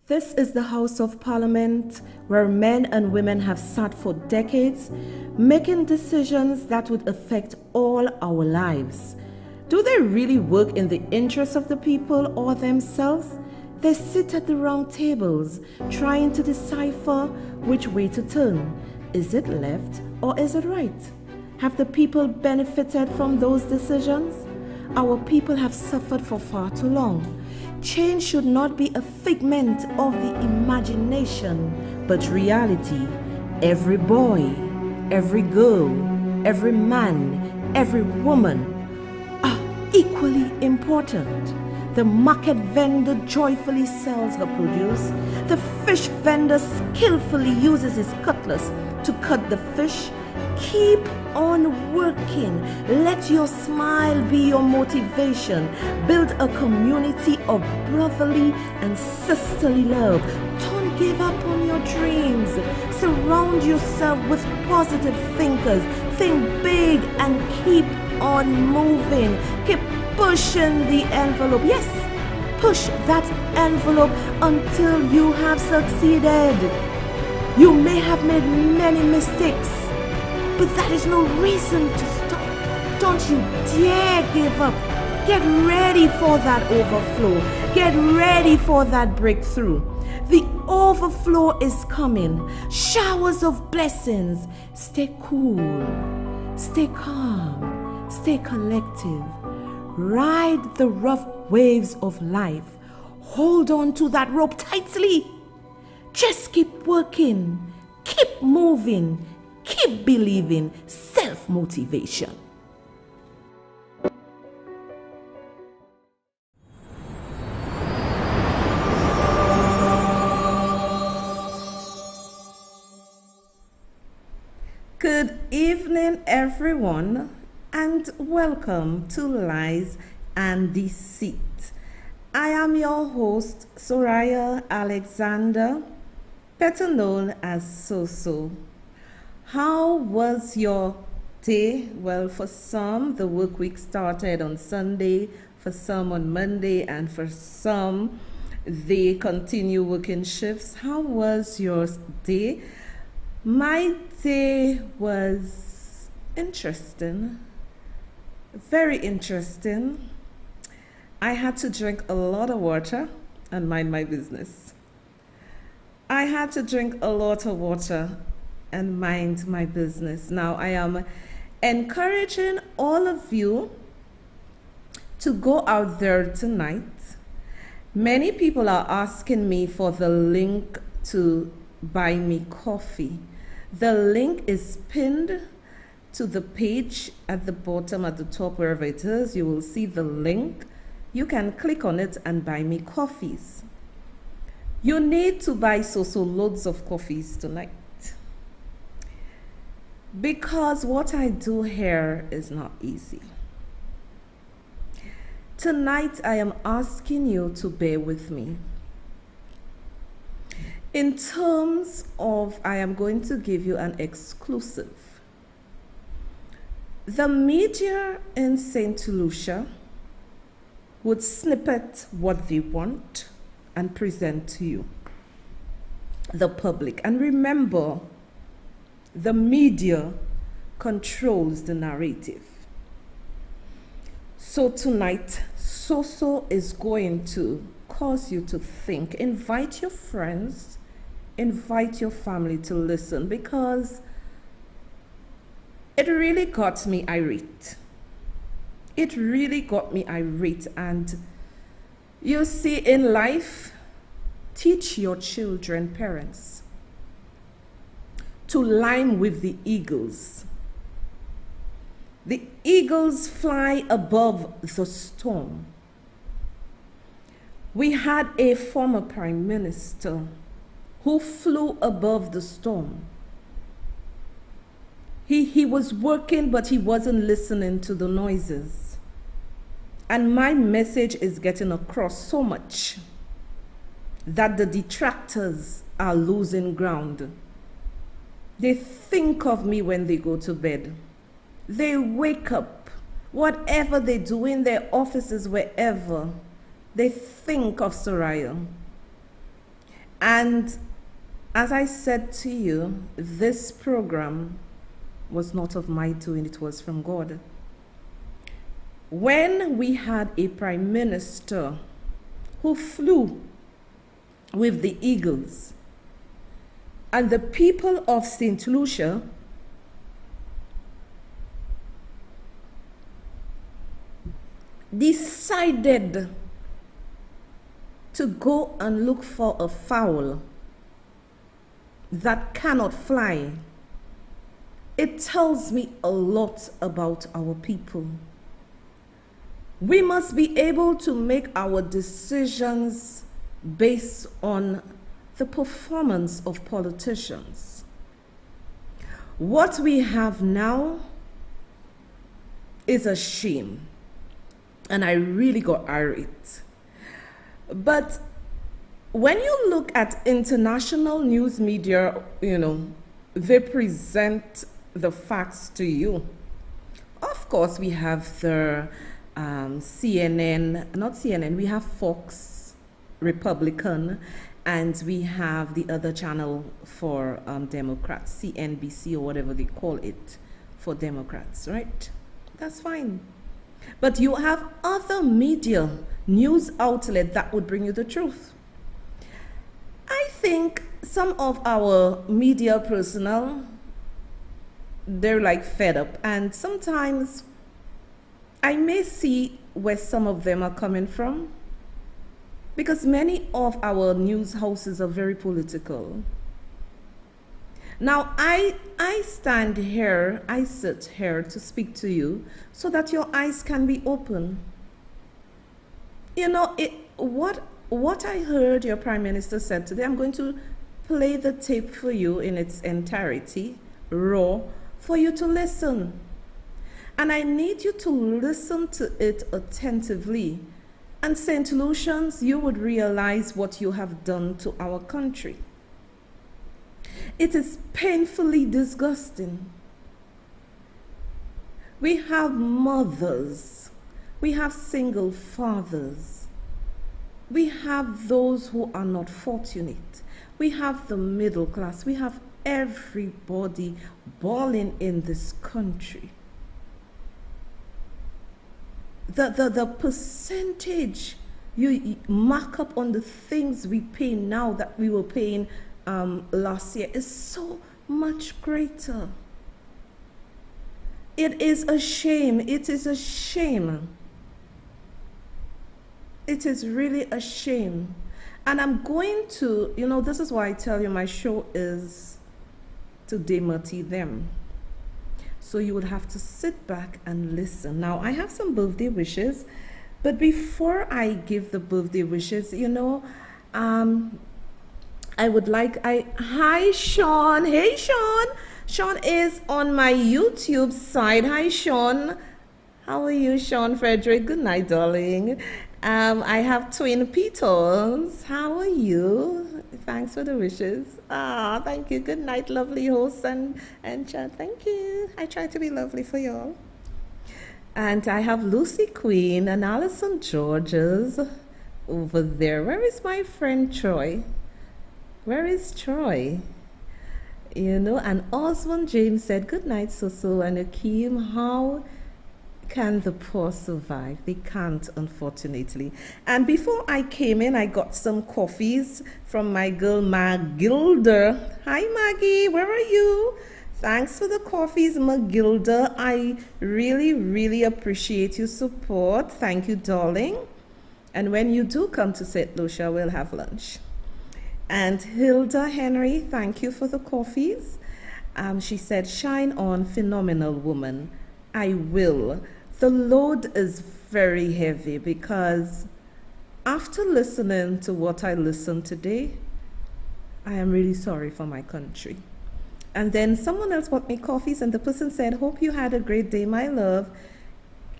This is the House of Parliament where men and women have sat for decades, making decisions that would affect all our lives. Do they really work in the interests of the people or themselves? They sit at the round tables, trying to decipher which way to turn. Is it left or is it right? Have the people benefited from those decisions? Our people have suffered for far too long. Change should not be a figment of the imagination, but reality. Every boy, every girl, every man, every woman are equally important. The market vendor joyfully sells her produce. The fish vendor skillfully uses his cutlass to cut the fish. Keep on working. Let your smile be your motivation. Build a community of brotherly and sisterly love. Don't give up on your dreams. Surround yourself with positive thinkers. Think big and keep on moving. Keep pushing the envelope. Yes, push that envelope until you have succeeded. You may have made many mistakes, but that is no reason to stop. Don't you dare give up. Get ready for that overflow. Get ready for that breakthrough. The overflow is coming. Showers of blessings. Stay cool. Stay calm. Stay collective. Ride the rough waves of life. Hold on to that rope tightly. Just keep working. Keep moving. Keep believing. Self-motivation. Good evening, everyone, and welcome to Lies and Deceit. I am your host, Soraya Alexander, better known as Soso. How was your day? Well, for some, the work week started on Sunday, for some on Monday, and for some, they continue working shifts. How was your day? My day was interesting, very interesting. I had to drink a lot of water and mind my business. I had to drink a lot of water and mind my business. Now, I am encouraging all of you to go out there tonight. Many people are asking me for the link to buy me coffee. The link is pinned to the page at the bottom, at the top, wherever it is. You will see the link. You can click on it and buy me coffees. You need to buy Soso loads of coffees tonight, because what I do here is not easy. Tonight, I am asking you to bear with me. In terms of, I am going to give you an exclusive. The media in St. Lucia would snippet what they want and present to you, the public. And remember, the media controls the narrative. So tonight, Soso is going to cause you to think. Invite your friends, invite your family to listen, because it really got me irate. It really got me irate. And you see, in life, teach your children, parents, to line with the eagles. The eagles fly above the storm. We had a former prime minister who flew above the storm. He was working, but he wasn't listening to the noises. And my message is getting across so much that the detractors are losing ground. They think of me when they go to bed. They wake up, whatever they do in their offices, wherever, they think of Soraya. And as I said to you, this program was not of my doing, it was from God. When we had a prime minister who flew with the eagles, and the people of St. Lucia decided to go and look for a fowl that cannot fly, it tells me a lot about our people. We must be able to make our decisions based on the performance of politicians. What we have now is a shame, and I really got irate. But when you look at international news media, they present the facts to you. Of course, we have the CNN, we have Fox, Republican, and we have the other channel for Democrats, CNBC or whatever they call it for Democrats, right? That's fine. But you have other media, news outlet that would bring you the truth. I think some of our media personnel, they're like fed up, and sometimes I may see where some of them are coming from, because many of our news houses are very political. Now, I stand here, I sit here to speak to you so that your eyes can be open. What I heard your Prime Minister said today, I'm going to play the tape for you in its entirety, raw, for you to listen. And I need you to listen to it attentively. And St. Lucians, you would realize what you have done to our country. It is painfully disgusting. We have mothers, we have single fathers, we have those who are not fortunate, we have the middle class, we have everybody balling in this country. The percentage you mark up on the things we pay now that we were paying last year is so much greater. It is a shame. It is a shame. It is really a shame. And I'm going to, this is why I tell you my show is to demurti them. So you would have to sit back and listen. Now, I have some birthday wishes, but before I give the birthday wishes, I would like, hi Sean, hey Sean. Sean is on my YouTube side. Hi Sean, how are you Sean Frederick? Good night darling. I have twin Peters. How are you? Thanks for the wishes. Thank you. Good night, lovely host and chat. Thank you. I try to be lovely for y'all. And I have Lucy Queen and Allison Georges over there. Where is my friend Troy? Where is Troy? And Osmond James said, good night, Susu and Akeem. How can the poor survive? They can't, unfortunately. And before I came in, I got some coffees from my girl Magilda. Hi Maggie, where are you? Thanks for the coffees, Magilda. I really, really appreciate your support. Thank you, darling. And when you do come to St. Lucia, we'll have lunch. And Hilda Henry, thank you for the coffees. She said, shine on, phenomenal woman. I will. The load is very heavy because after listening to what I listened today, I am really sorry for my country. And then someone else bought me coffees and the person said, hope you had a great day, my love.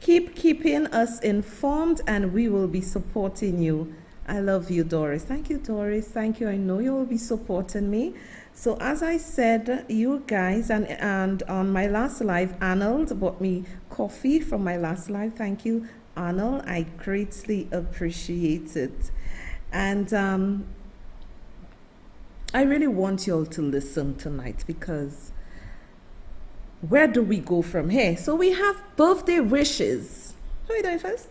Keep keeping us informed and we will be supporting you. I love you, Doris. Thank you, Doris. Thank you. I know you will be supporting me. So as I said, you guys, and on my last live, Arnold bought me coffee from my last live. Thank you, Arnold. I greatly appreciate it. And I really want you all to listen tonight, because where do we go from here? So we have birthday wishes. Who are you doing first?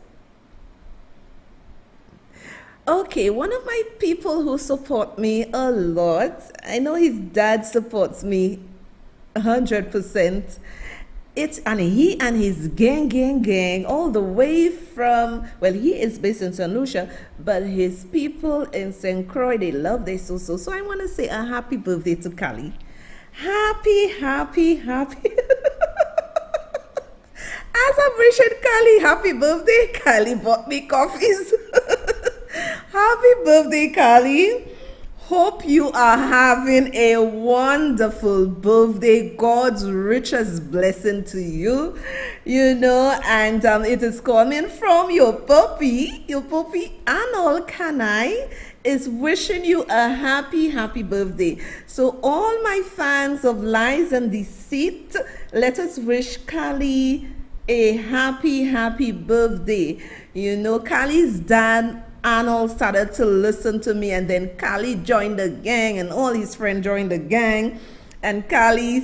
Okay, one of my people who support me a lot, I know his dad supports me 100%. And he and his gang, all the way from, well, he is based in St. Lucia, but his people in St. Croix, they love their so-so. So I want to say a happy birthday to Kali. Happy. As I'm wishing Kali happy birthday, Kali bought me coffees. Happy birthday, Kali. Hope you are having a wonderful birthday. God's richest blessing to you, and it is coming from your puppy Arnold Kanai is wishing you a happy birthday. So all my fans of Lies and Deceit, let us wish Kali a happy birthday. Kali's dad Arnold started to listen to me, and then Kali joined the gang, and all his friends joined the gang. And Kali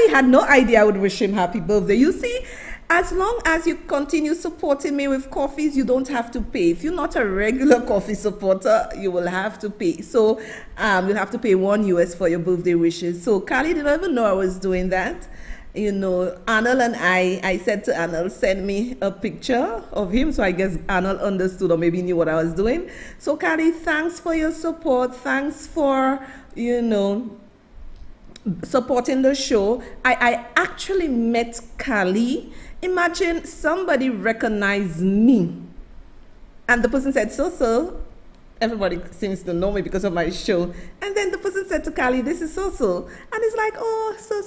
had no idea I would wish him happy birthday. You see, as long as you continue supporting me with coffees, you don't have to pay. If you're not a regular coffee supporter, you will have to pay. So you'll have to pay $1 for your birthday wishes. So Kali didn't even know I was doing that. Arnold and I said to Arnold, send me a picture of him. So I guess Arnold understood, or maybe knew what I was doing. So Kali, thanks for your support. Thanks for, supporting the show. I actually met Kali. Imagine somebody recognized me, and the person said, so. Everybody seems to know me because of my show. And then the person said to Kali, this is so. And it's like, oh, so,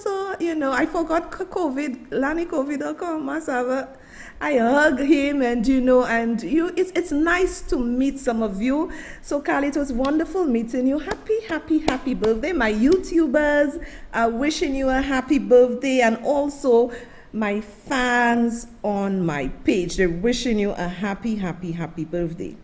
I forgot COVID, Lani COVID.com, Masava. I hug him, and it's nice to meet some of you. So Kali, it was wonderful meeting you. Happy birthday. My YouTubers are wishing you a happy birthday, and also my fans on my page, they're wishing you a happy birthday.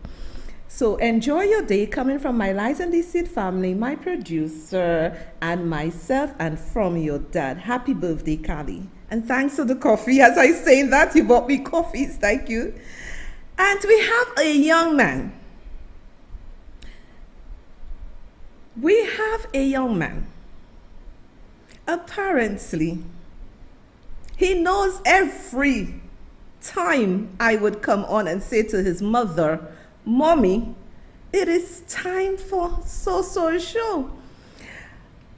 So enjoy your day, coming from my Lies and Deceit family, my producer, and myself, and from your dad. Happy birthday, Kali. And thanks for the coffee. As I say that, you bought me coffees. Thank you. And we have a young man. Apparently, he knows every time I would come on and say to his mother, Mommy, it is time for so show.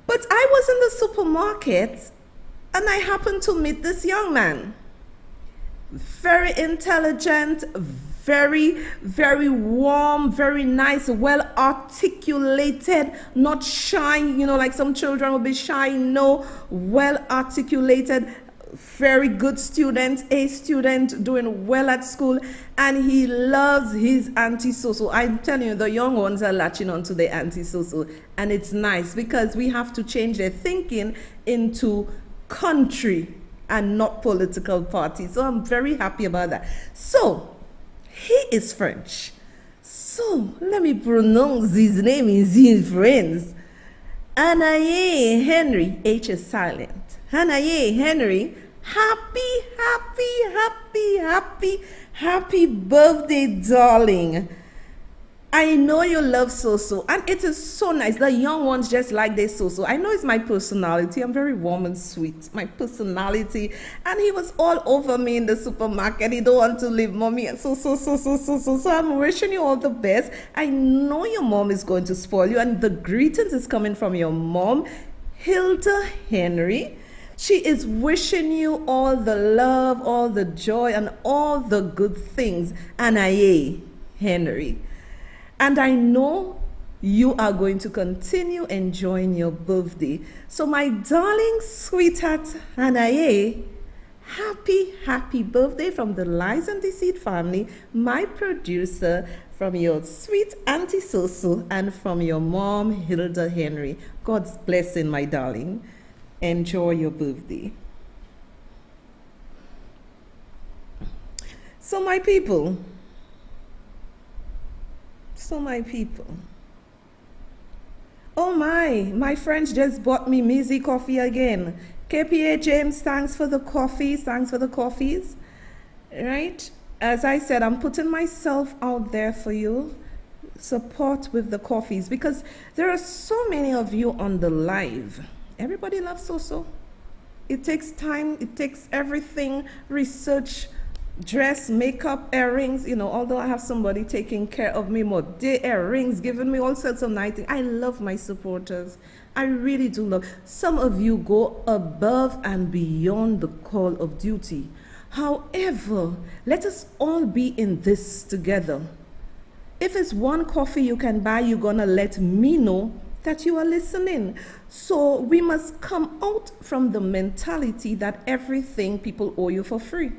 But I was in the supermarket, and I happened to meet this young man. Very intelligent, very warm, very nice, well articulated, not shy, like some children will be shy. No, well articulated, very good student, A student, doing well at school, and he loves his auntie Soso. I'm telling you, the young ones are latching onto their auntie Soso, and it's nice because we have to change their thinking into country and not political parties. So I'm very happy about that. So he is French. So let me pronounce his name in French. Anaye Henry, H is silent. Anaye Henry, happy birthday, darling. I know you love so, and it is so nice. The young ones just like their so. I know it's my personality. I'm very warm and sweet. My personality. And he was all over me in the supermarket. He don't want to leave, Mommy. And so I'm wishing you all the best. I know your mom is going to spoil you, and the greetings is coming from your mom, Hilda Henry. She is wishing you all the love, all the joy, and all the good things. Anaye Henry. And I know you are going to continue enjoying your birthday. So my darling sweetheart Anaye, happy birthday from the Lies and Deceit family, my producer, from your sweet Auntie Soso, and from your mom, Hilda Henry. God's blessing, my darling. Enjoy your birthday. So my people, Oh my friends just bought me Mizzy coffee again. KPA James, thanks for the coffees. Thanks for the coffees. Right? As I said, I'm putting myself out there for you. Support with the coffees because there are so many of you on the live. Everybody loves So-So. It takes time, it takes everything, research, dress, makeup, earrings, although I have somebody taking care of me more, day earrings, giving me all sorts of nice things. I love my supporters. I really do love. Some of you go above and beyond the call of duty. However, let us all be in this together. If it's one coffee you can buy, you're gonna let me know that you are listening. So we must come out from the mentality that everything people owe you for free.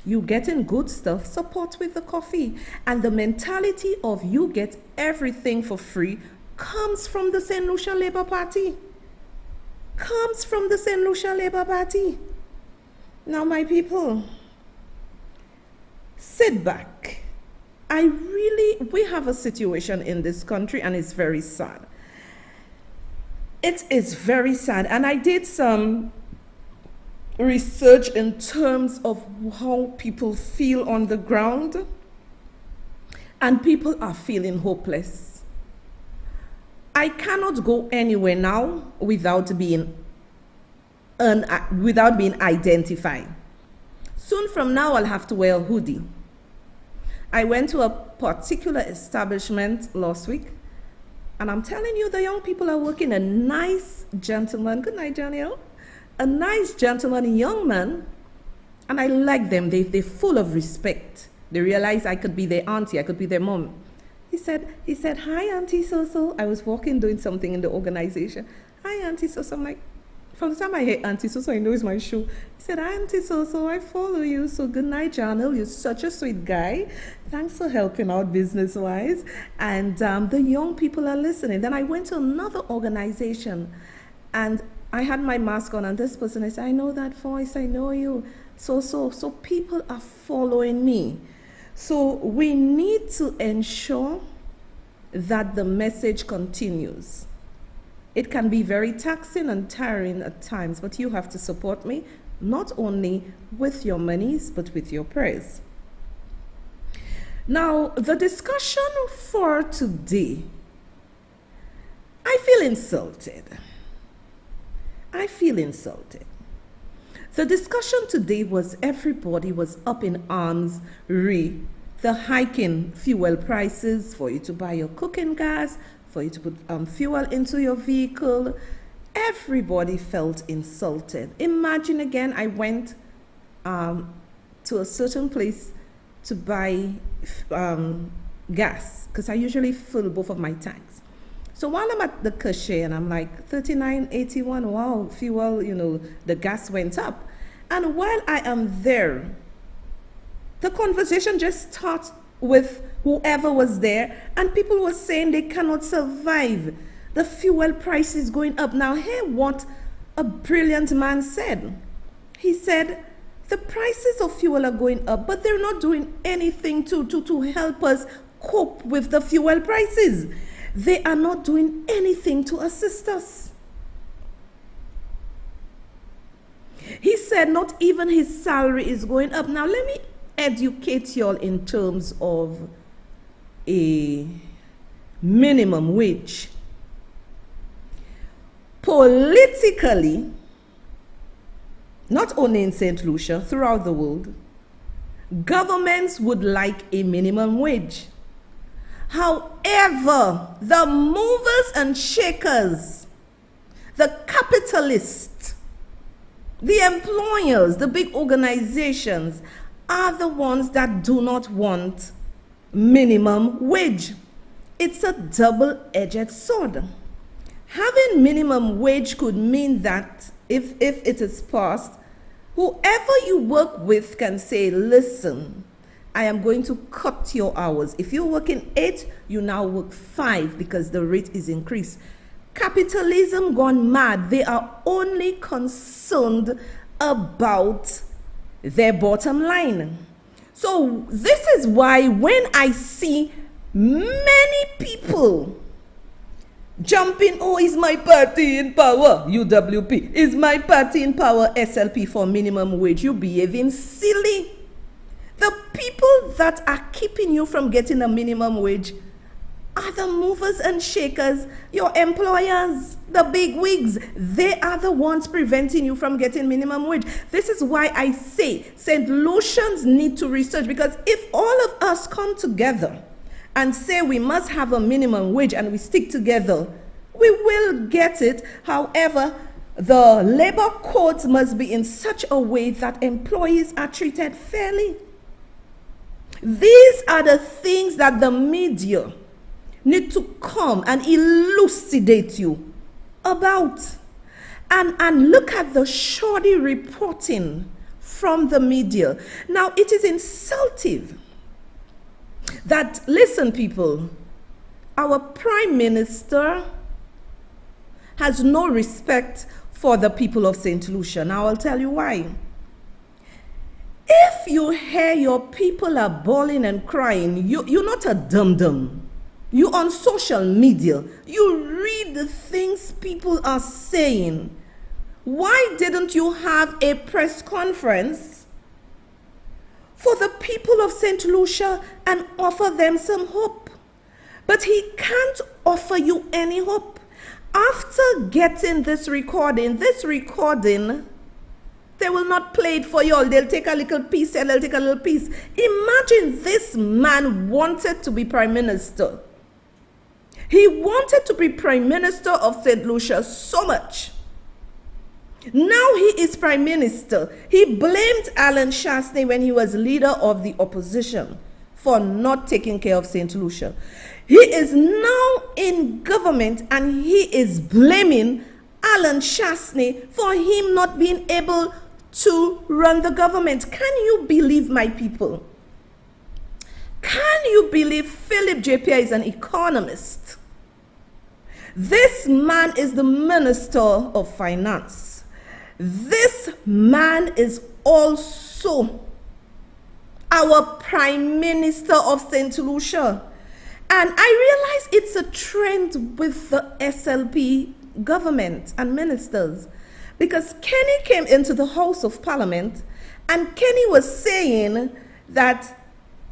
You getting good stuff, support with the coffee. And the mentality of you get everything for free comes from the St. Lucia Labour Party. Comes from the St. Lucia Labour Party. Now, my people, sit back. We have a situation in this country and it's very sad. It is very sad. And I did some research in terms of how people feel on the ground. And people are feeling hopeless. I cannot go anywhere now without being identified. Soon from now, I'll have to wear a hoodie. I went to a particular establishment last week, and I'm telling you, the young people are working. A nice gentleman, good night, Johnny, a nice gentleman, young man, and I like them. They're full of respect. They realize I could be their auntie, I could be their mom. He said, hi, Auntie So-So. I was walking, doing something in the organization. Hi, Auntie So-So. I'm like, from the time I hear Auntie So-So, I know it's my shoe. He said, Auntie So-So, I follow you. So good night, Janelle. You're such a sweet guy. Thanks for helping out business-wise. And the young people are listening. Then I went to another organization, and I had my mask on, and this person, I said, I know that voice. I know you. So people are following me. So we need to ensure that the message continues. It can be very taxing and tiring at times, but you have to support me, not only with your monies, but with your prayers. Now, the discussion for today, I feel insulted. The discussion today was everybody was up in arms the hiking fuel prices for you to buy your cooking gas, for you to put fuel into your vehicle. Everybody felt insulted. Imagine again, I went to a certain place to buy gas, because I usually fill both of my tanks. So while I'm at the cashier and I'm like, $39.81, wow, fuel, the gas went up. And while I am there, the conversation just starts with whoever was there, and people were saying they cannot survive. The fuel price is going up. Now, hear what a brilliant man said. He said, the prices of fuel are going up, but they're not doing anything to help us cope with the fuel prices. They are not doing anything to assist us. He said not even his salary is going up. Now, let me educate y'all in terms of a minimum wage. Politically, not only in St. Lucia, throughout the world, governments would like a minimum wage. However, the movers and shakers, the capitalists, the employers, the big organizations are the ones that do not want minimum wage. It's a double-edged sword. Having minimum wage could mean that if it is passed, whoever you work with can say, listen, I am going to cut your hours. If you're working 8, you now work 5 because the rate is increased. Capitalism gone mad. They are only concerned about their bottom line. So this is why when I see many people Jumping, oh, is my party in power, UWP, is my party in power, SLP, for minimum wage. You behaving silly. The people that are keeping you from getting a minimum wage are the movers and shakers, your employers, the big wigs. They are the ones preventing you from getting minimum wage. This is why I say St. Lucians need to research, because if all of us come together and say we must have a minimum wage and we stick together, we will get it. However, the labor codes must be in such a way that employees are treated fairly. These are the things that the media need to come and elucidate you about. And look at the shoddy reporting from the media. Now, it is insulting that, listen people, our Prime Minister has no respect for the people of St. Lucia. Now I'll tell you why. If you hear your people are bawling and crying, you're not a dum-dum. You on social media, you read the things people are saying. Why didn't you have a press conference for the people of St. Lucia and offer them some hope? But he can't offer you any hope. After getting this recording, they will not play it for you all. They'll take a little piece and they'll take a little piece. Imagine this man wanted to be Prime Minister. He wanted to be Prime Minister of St. Lucia so much. Now he is Prime Minister. He blamed Alan Shastney when he was leader of the opposition for not taking care of St. Lucia. He is now in government and he is blaming Alan Shastney for him not being able to run the government. Can you believe, my people? Can you believe Philip JPR is an economist? This man is the Minister of Finance. This man is also our Prime Minister of St. Lucia. And I realize it's a trend with the SLP government and ministers, because Kenny came into the House of Parliament and Kenny was saying that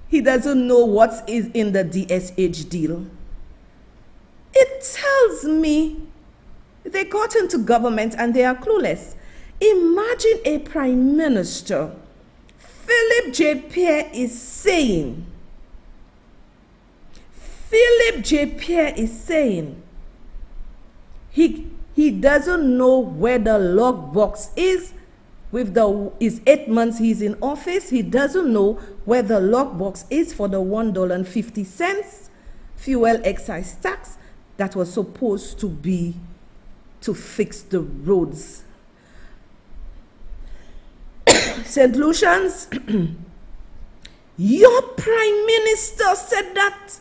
he doesn't know what is in the DSH deal. It tells me they got into government and they are clueless. Imagine a Prime Minister, Philip JPR is saying, he doesn't know where the lockbox is. With his 8 months he's in office, he doesn't know where the lockbox is for the $1.50 fuel excise tax that was supposed to be to fix the roads. St. Lucians, your Prime Minister said that.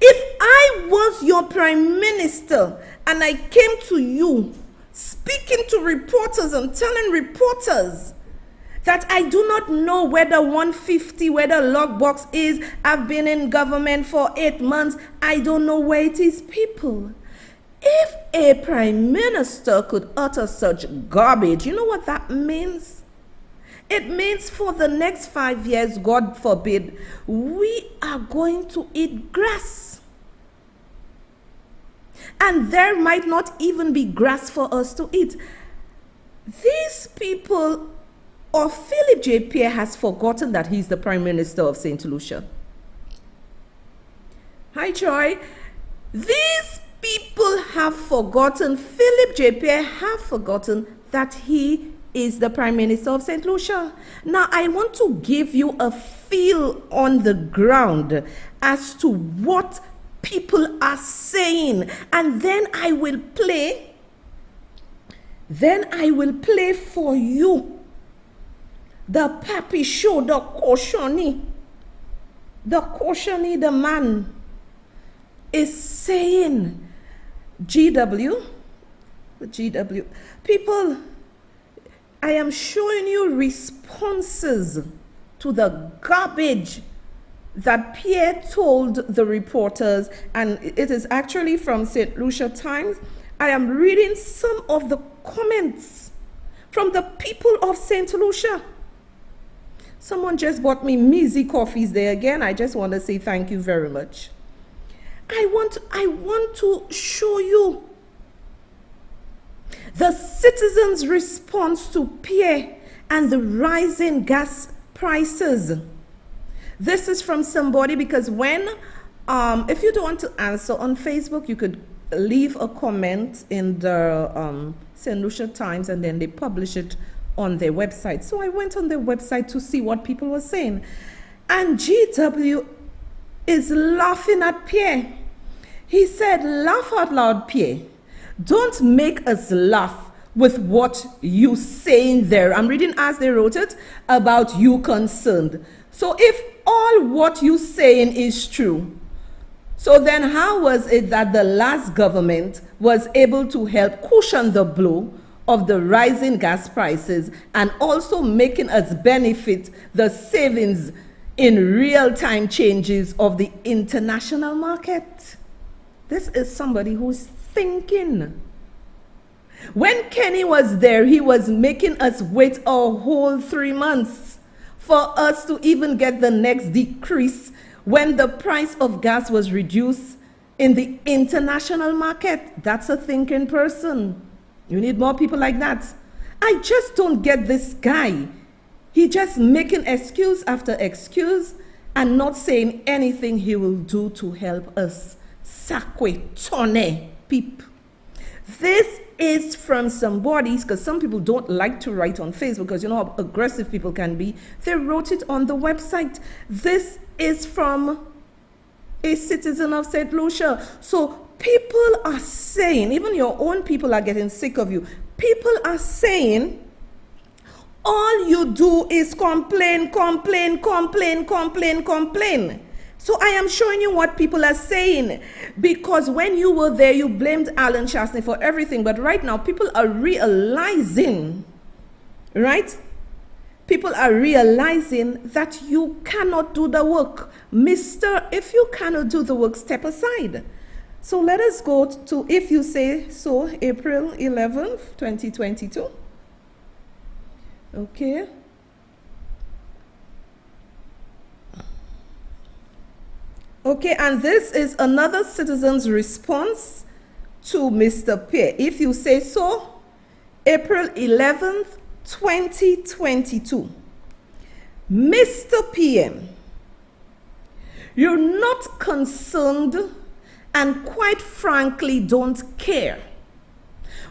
If I was your Prime Minister and I came to you speaking to reporters and telling reporters that I do not know where the 150, where the lockbox is, I've been in government for 8 months, I don't know where it is, people. If a Prime Minister could utter such garbage, you know what that means? It means for the next 5 years, God forbid, we are going to eat grass. And there might not even be grass for us to eat. These people, or Philip JPR has forgotten that he's the Prime Minister of St. Lucia. Hi, Troy. These people have forgotten, Philip JPR have forgotten that he is the Prime Minister of St. Lucia. Now, I want to give you a feel on the ground as to what people are saying, and then I will play for you the Papi show, the cautioning, the man is saying, GW, people, I am showing you responses to the garbage that Pierre told the reporters, and it is actually from St. Lucia Times. I am reading some of the comments from the people of St. Lucia. Someone just bought me Mizzy coffees there again. I just want to say thank you very much. I want to show you the citizens' response to Pierre and the rising gas prices. This is from somebody, because when, if you don't want to answer on Facebook, you could leave a comment in the St. Lucia Times, and then they publish it on their website. So I went on their website to see what people were saying. And GW is laughing at Pierre. He said, laugh out loud, Pierre. Don't make us laugh with what you saying there. I'm reading as they wrote it, about you concerned. So if all what you saying is true, so then how was it that the last government was able to help cushion the blow of the rising gas prices and also making us benefit the savings in real-time changes of the international market? This is somebody who's thinking. When Kenny was there, he was making us wait a whole 3 months for us to even get the next decrease when the price of gas was reduced in the international market. That's a thinking person. You need more people like that. I just don't get this guy. He just making excuse after excuse and not saying anything he will do to help us. Sakwe Tone Peep. This is from somebody, because some people don't like to write on Facebook, because you know how aggressive people can be. They wrote it on the website. This is from a citizen of St. Lucia. So people are saying, even your own people are getting sick of you. People are saying, all you do is complain, complain, complain, complain, complain. So I am showing you what people are saying, because when you were there, you blamed Alan Chastney for everything. But right now, people are realizing, right? People are realizing that you cannot do the work. Mister, if you cannot do the work, step aside. So let us go to If You Say So, April 11th, 2022. Okay. Okay, and this is another citizen's response to Mr. Pierre. If You Say So, April 11th, 2022. Mr. PM, you're not concerned and quite frankly don't care.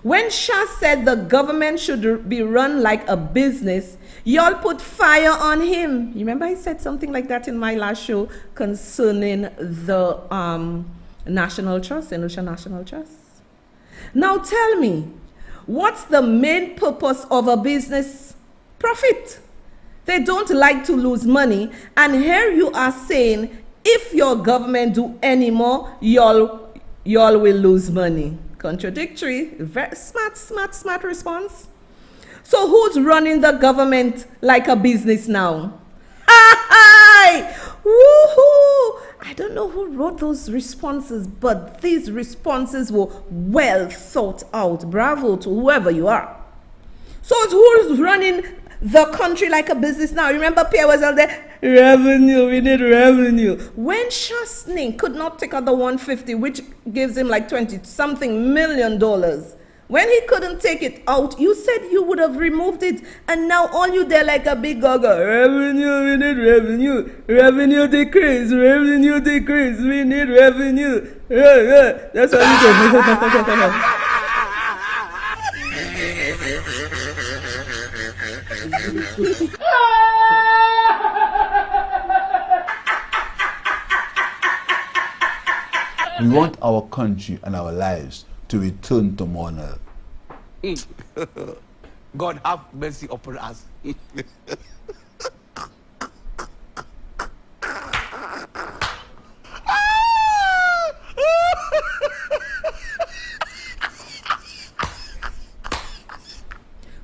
When Shah said the government should be run like a business, y'all put fire on him. You remember I said something like that in my last show concerning the National Trust, St. Lucia National Trust. Now tell me, what's the main purpose of a business? Profit. They don't like to lose money. And here you are saying, if your government do any more, y'all will lose money. Contradictory. Very smart response. So who's running the government like a business now? Hi! Woohoo! I don't know who wrote those responses, but these responses were well thought out. Bravo to whoever you are. So who's running the country like a business now? Remember Pierre was out there, revenue, we need revenue. When Chastney could not take out the 150, which gives him like 20-something million dollars, when he couldn't take it out, you said you would have removed it, and now all you there like a big gaga, revenue, we need revenue, revenue decrease, we need revenue. That's what he said. We want our country and our lives to return to normal. God have mercy upon us.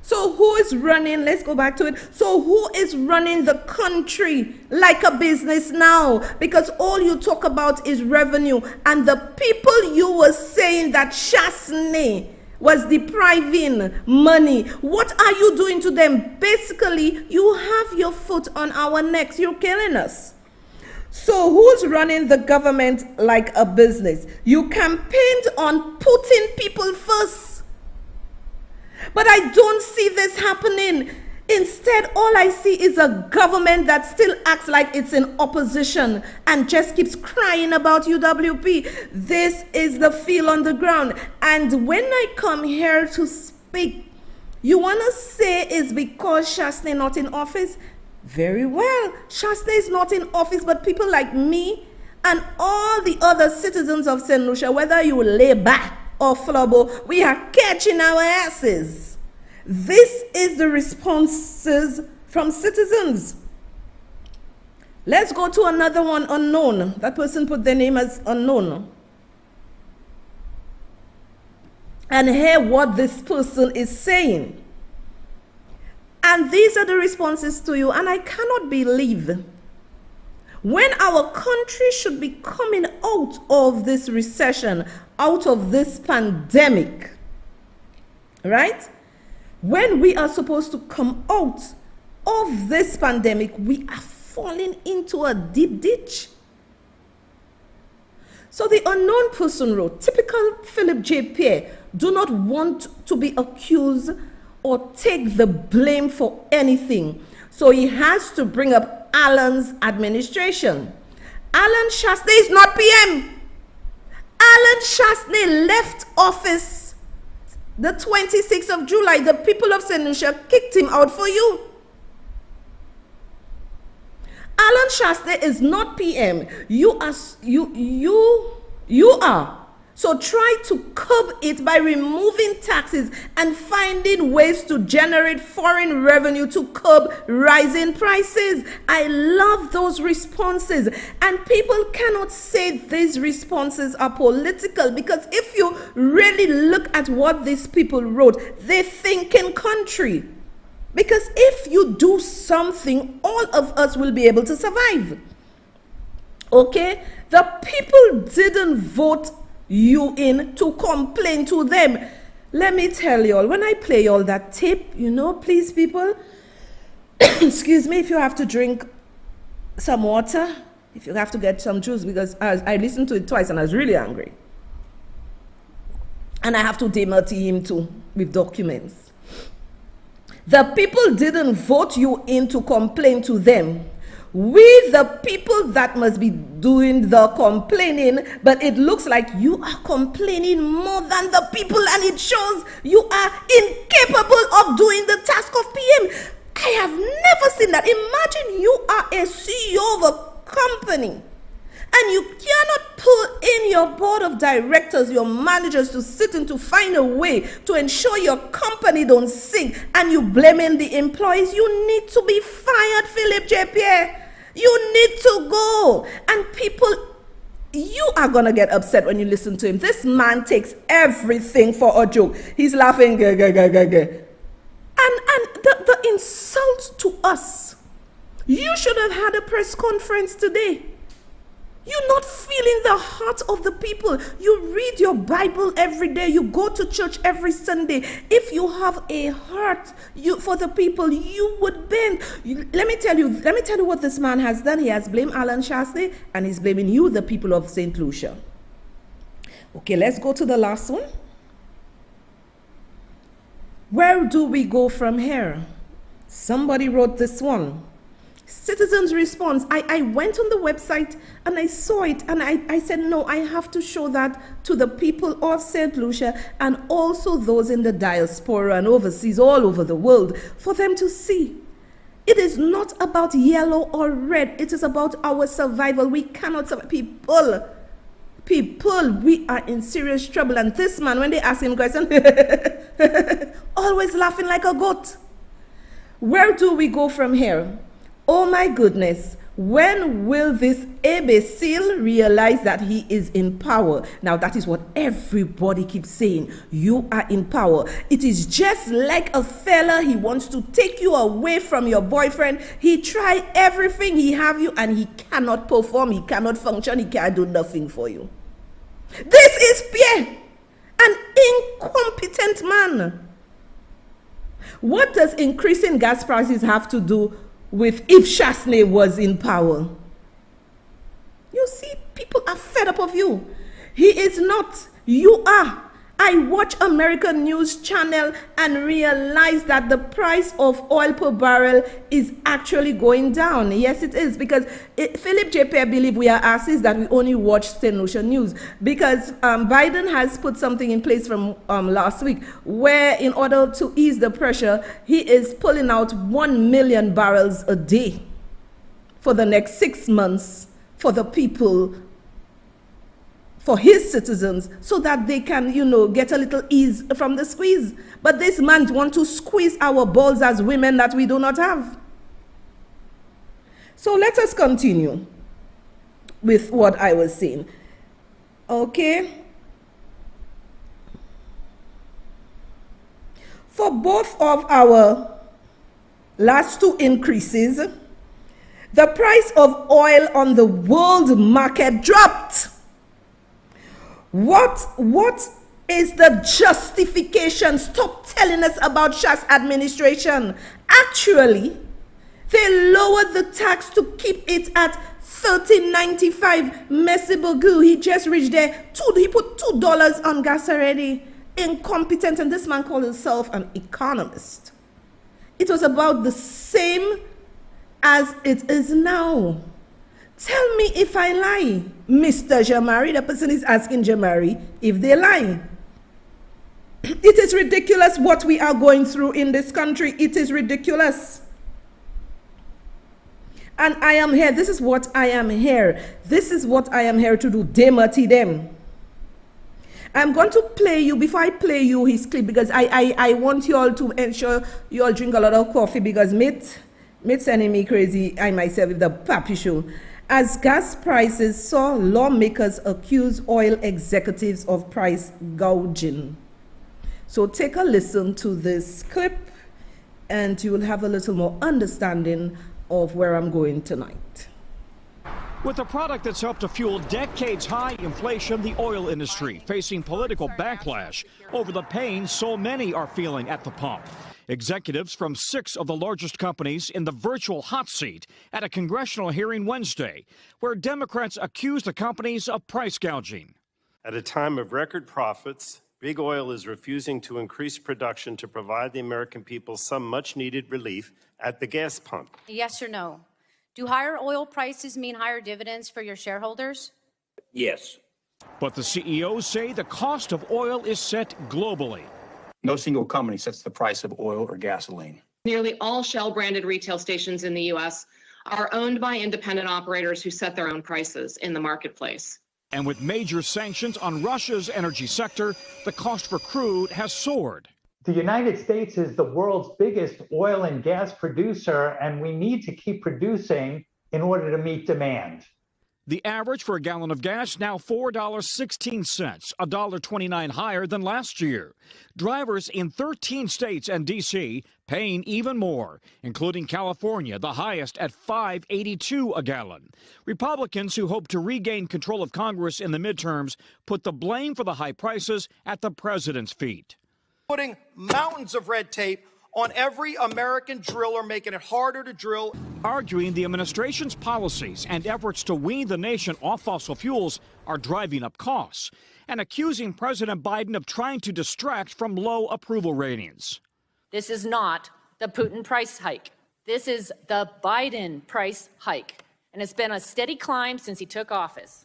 So who is is running, let's go back to it. So who is running the country like a business now? Because all you talk about is revenue. And the people you were saying that Chasney was depriving money, what are you doing to them? Basically, you have your foot on our necks. You're killing us. So who's running the government like a business? You campaigned on putting people first. But I don't see this happening. Instead, all I see is a government that still acts like it's in opposition and just keeps crying about UWP. This is the feel on the ground. And when I come here to speak, you want to say it's because Chasney not in office? Very well. Chasney is not in office, but people like me and all the other citizens of St. Lucia, whether you lay back or flubble, we are catching our asses. This is the responses from citizens. Let's go to another one, unknown. That person put their name as unknown. And hear what this person is saying. And these are the responses to you. And I cannot believe when our country should be coming out of this recession, out of this pandemic, right? When we are supposed to come out of this pandemic, we are falling into a deep ditch. So the unknown person wrote, typical Philip J. Pierre, do not want to be accused or take the blame for anything. So he has to bring up Alan's administration. Alan Chasney is not PM. Alan Chasney left office the 26th of July. The people of St. Lucia kicked him out for you. Alan Chasney is not PM. You are. So try to curb it by removing taxes and finding ways to generate foreign revenue to curb rising prices. I love those responses. And people cannot say these responses are political, because if you really look at what these people wrote, they think in country. Because if you do something, all of us will be able to survive. Okay? The people didn't vote you in to complain to them. Let me tell y'all, when I play y'all that tape, please people, excuse me if you have to drink some water, if you have to get some juice, because I listened to it twice and I was really angry. And I have to demerty him too with documents. The people didn't vote you in to complain to them. We, the people that must be doing the complaining, but it looks like you are complaining more than the people, and it shows you are incapable of doing the task of PM. I have never seen that. Imagine you are a CEO of a company and you cannot pull in your board of directors, your managers, to sit in to find a way to ensure your company don't sink, and you blaming the employees. You need to be fired, Philip J. Pierre. You need to go. And people, you are going to get upset when you listen to him. This man takes everything for a joke. He's laughing. And the insult to us. You should have had a press conference today. You're not feeling the heart of the people. You read your Bible every day. You go to church every Sunday. If you have a heart for the people, you would bend. Let me tell you what this man has done. He has blamed Alan Chasney, and he's blaming you, the people of St. Lucia. Okay, let's go to the last one. Where do we go from here? Somebody wrote this one. Citizens' response. I went on the website and I saw it, and I said, no, I have to show that to the people of St. Lucia and also those in the diaspora and overseas, all over the world, for them to see. It is not about yellow or red. It is about our survival. We cannot survive. People, we are in serious trouble. And this man, when they ask him questions, always laughing like a goat. Where do we go from here? Oh my goodness, When will this imbecile realize that he is in power? Now, that is what everybody keeps saying. You are in power. It is just like a fella. He wants to take you away from your boyfriend. He try everything. He have you and he cannot perform. He cannot function. He can't do nothing for you. This is Pierre, an incompetent man. What does increasing gas prices have to do with if Chasney was in power? You see, people are fed up of you. He is not. You are. I watch American news channel and realize that the price of oil per barrel is actually going down. Yes, it is, because Philip J. Pierre believe we are asses that we only watch St. Lucia news, because Biden has put something in place from last week where, in order to ease the pressure, he is pulling out 1 million barrels a day for the next 6 months for the people, for his citizens, so that they can, get a little ease from the squeeze. But this man wants to squeeze our balls as women that we do not have. So let us continue with what I was saying. Okay. For both of our last two increases, the price of oil on the world market dropped. What is the justification? Stop telling us about Shas administration. Actually, they lowered the tax to keep it at $13.95. Messi Bogu, he just reached there. He put $2 on gas already. Incompetent, and this man called himself an economist. It was about the same as it is now. Tell me if I lie, Mr. Jamari. The person is asking Jamari if they lie. It is ridiculous what we are going through in this country. It is ridiculous. And I am here. This is what I am here. This is what I am here to do. Demati them. I'm going to play you, before I play you his clip, because I want you all to ensure you all drink a lot of coffee, because mate sending me crazy, I myself, with the papi show. As gas prices saw lawmakers accuse oil executives of price gouging. So take a listen to this clip and you will have a little more understanding of where I'm going tonight. With a product that's helped to fuel decades-high inflation, the oil industry facing political backlash over the pain so many are feeling at the pump. Executives from 6 of the largest companies in the virtual hot seat at a congressional hearing Wednesday, where Democrats accused the companies of price gouging. At a time of record profits, Big Oil is refusing to increase production to provide the American people some much-needed relief at the gas pump. Yes or no? Do higher oil prices mean higher dividends for your shareholders? Yes. But the CEOs say the cost of oil is set globally. No single company sets the price of oil or gasoline. Nearly all Shell-branded retail stations in the U.S. are owned by independent operators who set their own prices in the marketplace. And with major sanctions on Russia's energy sector, the cost for crude has soared. The United States is the world's biggest oil and gas producer, and we need to keep producing in order to meet demand. The average for a gallon of gas now $4.16, $1.29 higher than last year. Drivers in 13 states and D.C. paying even more, including California, the highest at $5.82 a gallon. Republicans who hope to regain control of Congress in the midterms put the blame for the high prices at the president's feet. Putting mountains of red tape on every American driller, making it harder to drill. Arguing the administration's policies and efforts to wean the nation off fossil fuels are driving up costs, and accusing President Biden of trying to distract from low approval ratings. This is not the Putin price hike. This is the Biden price hike, and it's been a steady climb since he took office.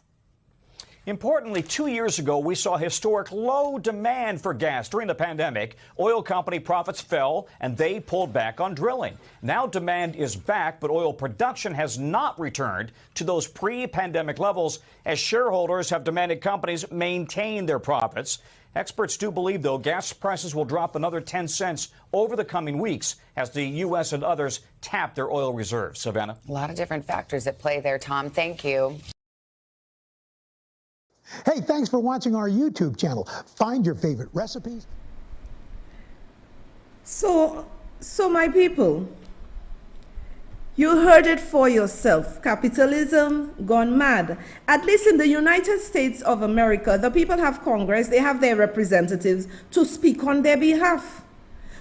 Importantly, 2 years ago, we saw historic low demand for gas during the pandemic. Oil company profits fell and they pulled back on drilling. Now demand is back, but oil production has not returned to those pre-pandemic levels as shareholders have demanded companies maintain their profits. Experts do believe, though, gas prices will drop another 10 cents over the coming weeks as the U.S. and others tap their oil reserves. Savannah? A lot of different factors at play there, Tom. Thank you. Hey, thanks for watching our YouTube channel. Find your favorite recipes. So my people, you heard it for yourself. Capitalism gone mad. At least in the United States of America, the people have Congress, they have their representatives to speak on their behalf.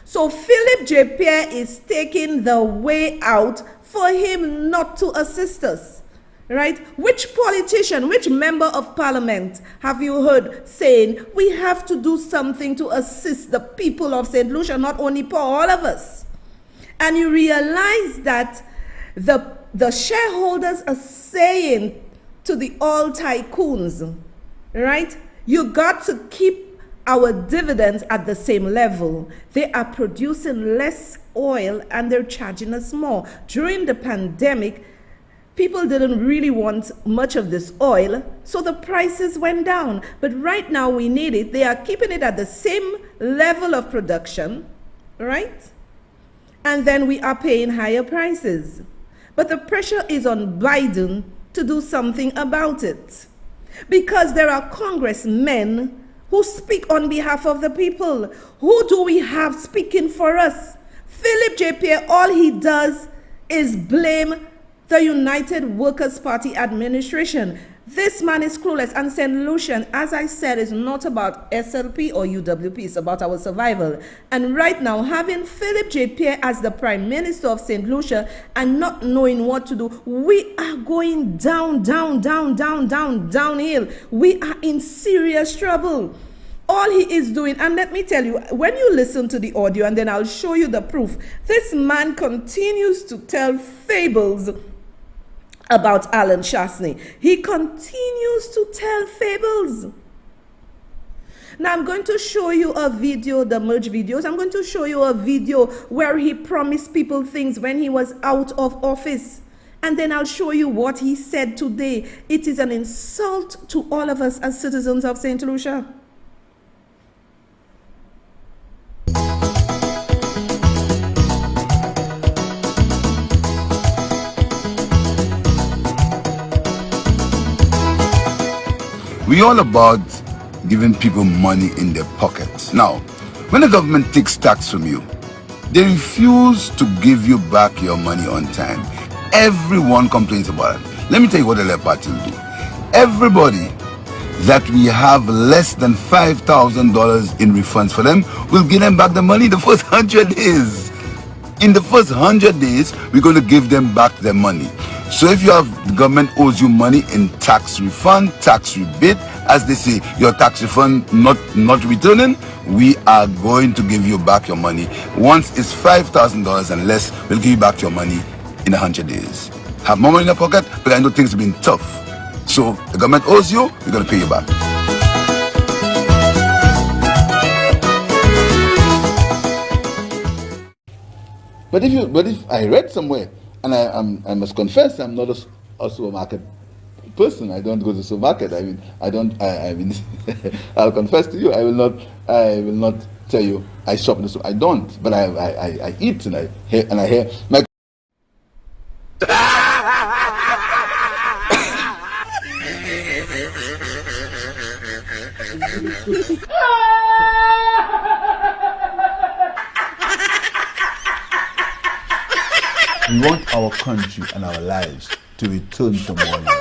So Philip J. Pierre is taking the way out for him not to assist us. Right? Which politician, which member of parliament have you heard saying we have to do something to assist the people of St. Lucia, not only for all of us? And you realize that the shareholders are saying to the oil tycoons, right? You got to keep our dividends at the same level. They are producing less oil and they're charging us more. During the pandemic, people didn't really want much of this oil, so the prices went down. But right now we need it. They are keeping it at the same level of production, right? And then we are paying higher prices. But the pressure is on Biden to do something about it. Because there are congressmen who speak on behalf of the people. Who do we have speaking for us? Philip J. Pierre, all he does is blame the United Workers' Party administration. This man is clueless. And St. Lucian, as I said, is not about SLP or UWP. It's about our survival. And right now, having Philip J. Pierre as the Prime Minister of St. Lucia and not knowing what to do, we are going downhill. We are in serious trouble. All he is doing, and let me tell you, when you listen to the audio, and then I'll show you the proof, this man continues to tell fables about Alan Shastney. He continues to tell fables. Now I'm going to show you a video, the merge videos. I'm going to show you a video where he promised people things when he was out of office. And then I'll show you what he said today. It is an insult to all of us as citizens of St. Lucia. We all about giving people money in their pockets. Now, when the government takes tax from you, they refuse to give you back your money on time. Everyone complains about it. Let me tell you what the Labour Party will do. Everybody that we have less than $5,000 in refunds for them, we'll give them back the money the first 100 days. In the first 100 days, we're going to give them back their money. So if you have, the government owes you money in tax refund, tax rebate, as they say, your tax refund not returning, we are going to give you back your money. Once it's $5,000 and less, we'll give you back your money in 100 days. Have more money in your pocket, but I know things have been tough. So the government owes you, we're going to pay you back. But if I read somewhere, and I must confess, I'm not a supermarket person. I don't go to the supermarket. I'll confess to you, I will not tell you I shop in the supermarket. I don't, but I eat and I hear my. We want our country and our lives to return to normal.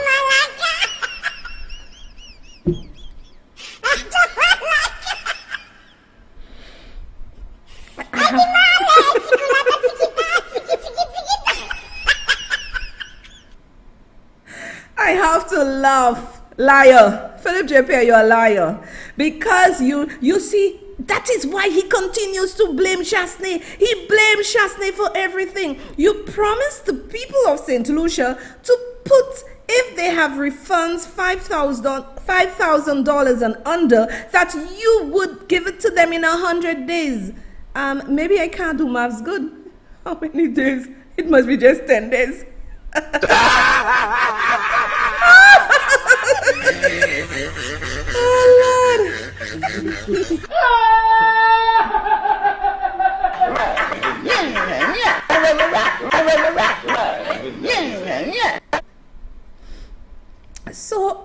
I have to laugh. Liar. Philip J. Pierre, you're a liar. Because you see, that is why he continues to blame Shastney. He blames Shastney for everything. You promised the people of St. Lucia to put if they have refunds $5,000 and under, that you would give it to them in 100 days. Maybe I can't do maths good. How many days? It must be just 10 days. Oh, Lord.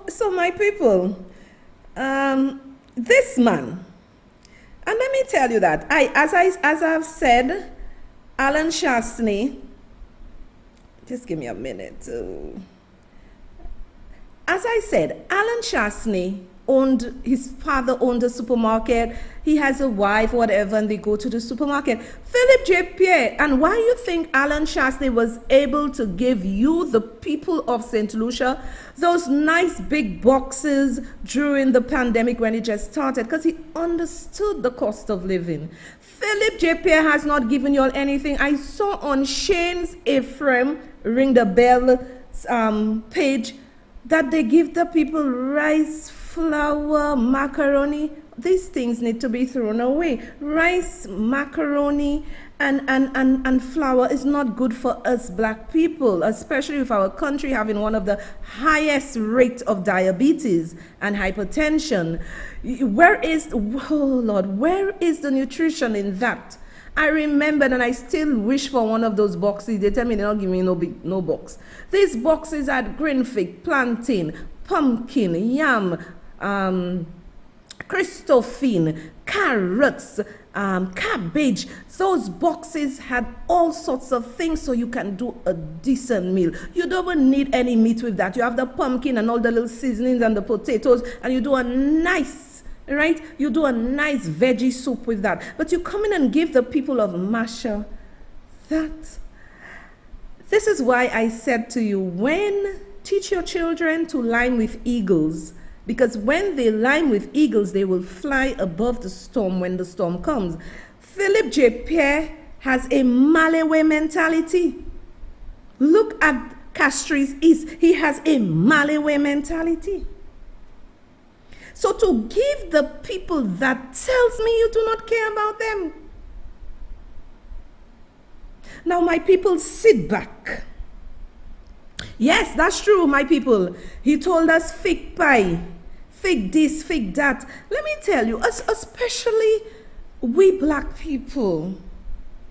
So my people, this man, and let me tell you that as I've said, Alan Shastney, just give me a minute. As I said, Alan Shastney his father owned a supermarket. He has a wife, whatever, and they go to the supermarket. Philip J. Pierre, and why you think Alan Shastney was able to give you, the people of St. Lucia, those nice big boxes during the pandemic when it just started? Because he understood the cost of living. Philip J. Pierre has not given you all anything. I saw on Shane's Ephraim Ring the Bell page that they give the people rice, flour, macaroni. These things need to be thrown away. Rice, macaroni, and flour is not good for us black people, especially with our country having one of the highest rates of diabetes and hypertension. Where is the nutrition in that? I remember, and I still wish for one of those boxes. They tell me they're not giving me no box. These boxes had green fig, plantain, pumpkin, yam, Christophine, carrots, cabbage. Those boxes had all sorts of things so you can do a decent meal. You don't even need any meat with that. You have the pumpkin and all the little seasonings and the potatoes, and you do a nice, right? You do a nice veggie soup with that. But you come in and give the people of Masha that. This is why I said to you, teach your children to line with eagles. Because when they line with eagles, they will fly above the storm when the storm comes. Philip J. Pierre has a Malawi mentality. Look at Castries East. He has a Malawi mentality. So to give the people that tells me you do not care about them. Now, my people, sit back. Yes, that's true, my people. He told us fig pie, fig this, fig that. Let me tell you, especially we black people,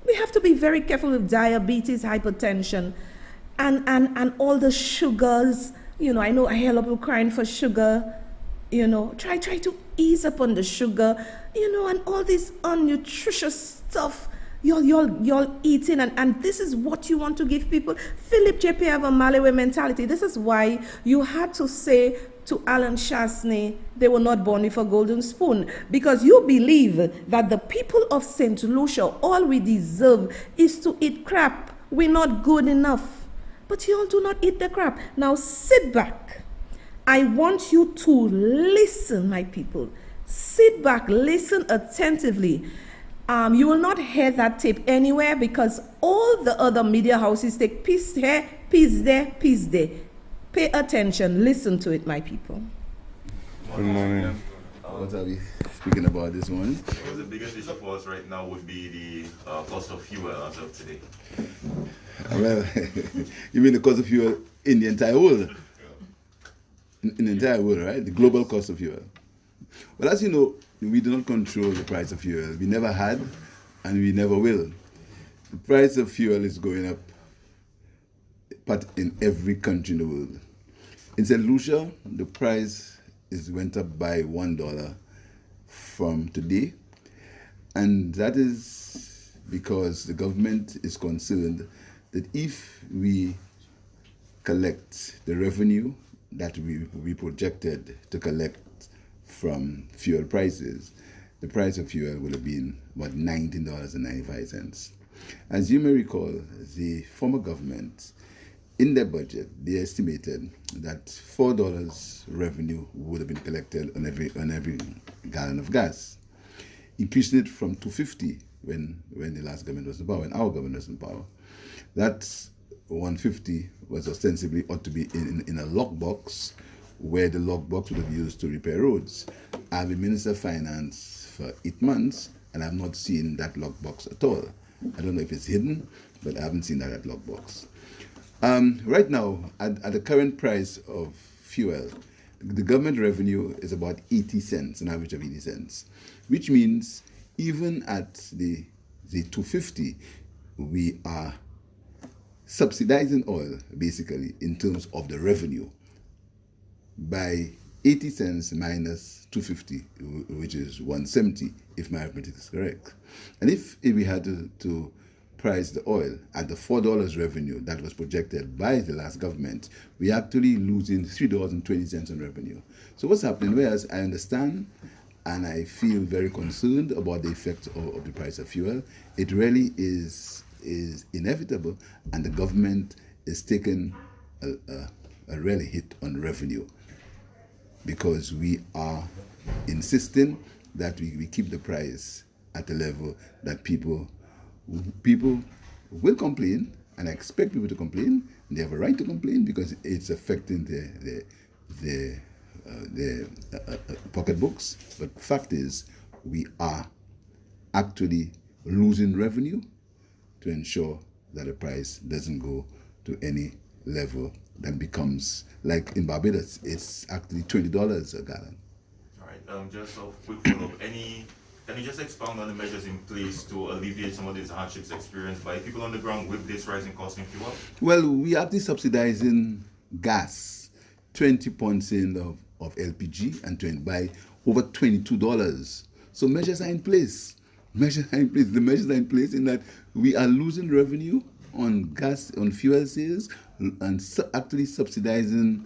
we have to be very careful with diabetes, hypertension, and all the sugars. You know, I know I hear a lot of people crying for sugar. You know, try to ease up on the sugar, you know, and all this unnutritious stuff you're eating, and this is what you want to give people. Philip J. Pierre have a Malawi mentality. This is why you had to say to Alan Shastney, they were not born with a golden spoon, because you believe that the people of St. Lucia, all we deserve is to eat crap. We're not good enough. But you all do not eat the crap. Now sit back. I want you to listen, my people. Sit back, listen attentively. You will not hear that tape anywhere, because all the other media houses take piece here, piece there, piece there. Pay attention, listen to it, my people. Good morning. What are we speaking about this morning? Well, the biggest issue for us right now would be the cost of fuel as of today. Well, you mean the cost of fuel in the entire world? In the entire world, right? The global cost of fuel. Well, as you know, we do not control the price of fuel. We never had, and we never will. The price of fuel is going up, but in every country in the world. In St. Lucia, the price went up by $1 from today, and that is because the government is concerned that if we collect the revenue that we projected to collect from fuel prices, the price of fuel would have been about $19.95. As you may recall, the former government, in their budget, they estimated that $4 revenue would have been collected on every gallon of gas, increasing it from $2.50 when the last government was in power, when our government was in power. That 150 was ostensibly ought to be in a lockbox, where the lockbox would have used to repair roads. I've been Minister of Finance for 8 months, and I've not seen that lockbox at all. I don't know if it's hidden, but I haven't seen that lockbox. Right now, at the current price of fuel, the government revenue is about 80 cents, an average of 80 cents, which means even at the 250, we are subsidizing oil, basically, in terms of the revenue by 80 cents minus 250, which is 170, if my arithmetic is correct. And if we had to price the oil at the $4 revenue that was projected by the last government, we're actually losing $3.20 on revenue. So what's happening? Whereas I understand and I feel very concerned about the effect of the price of fuel, it really is inevitable, and the government is taking a really hit on revenue, because we are insisting that we keep the price at a level that people will complain, and I expect people to complain. They have a right to complain because it's affecting their pocketbooks. But the fact is, we are actually losing revenue to ensure that the price doesn't go to any level that becomes, like in Barbados, it's actually $20 a gallon. All right, just a quick follow-up. Can you just expound on the measures in place to alleviate some of these hardships experienced by people on the ground with this rising cost in fuel? Well, we are actually subsidizing gas, 20 points in of LPG, and by over $22. So measures are in place. The measures are in place in that we are losing revenue on gas, on fuel sales, and actually subsidizing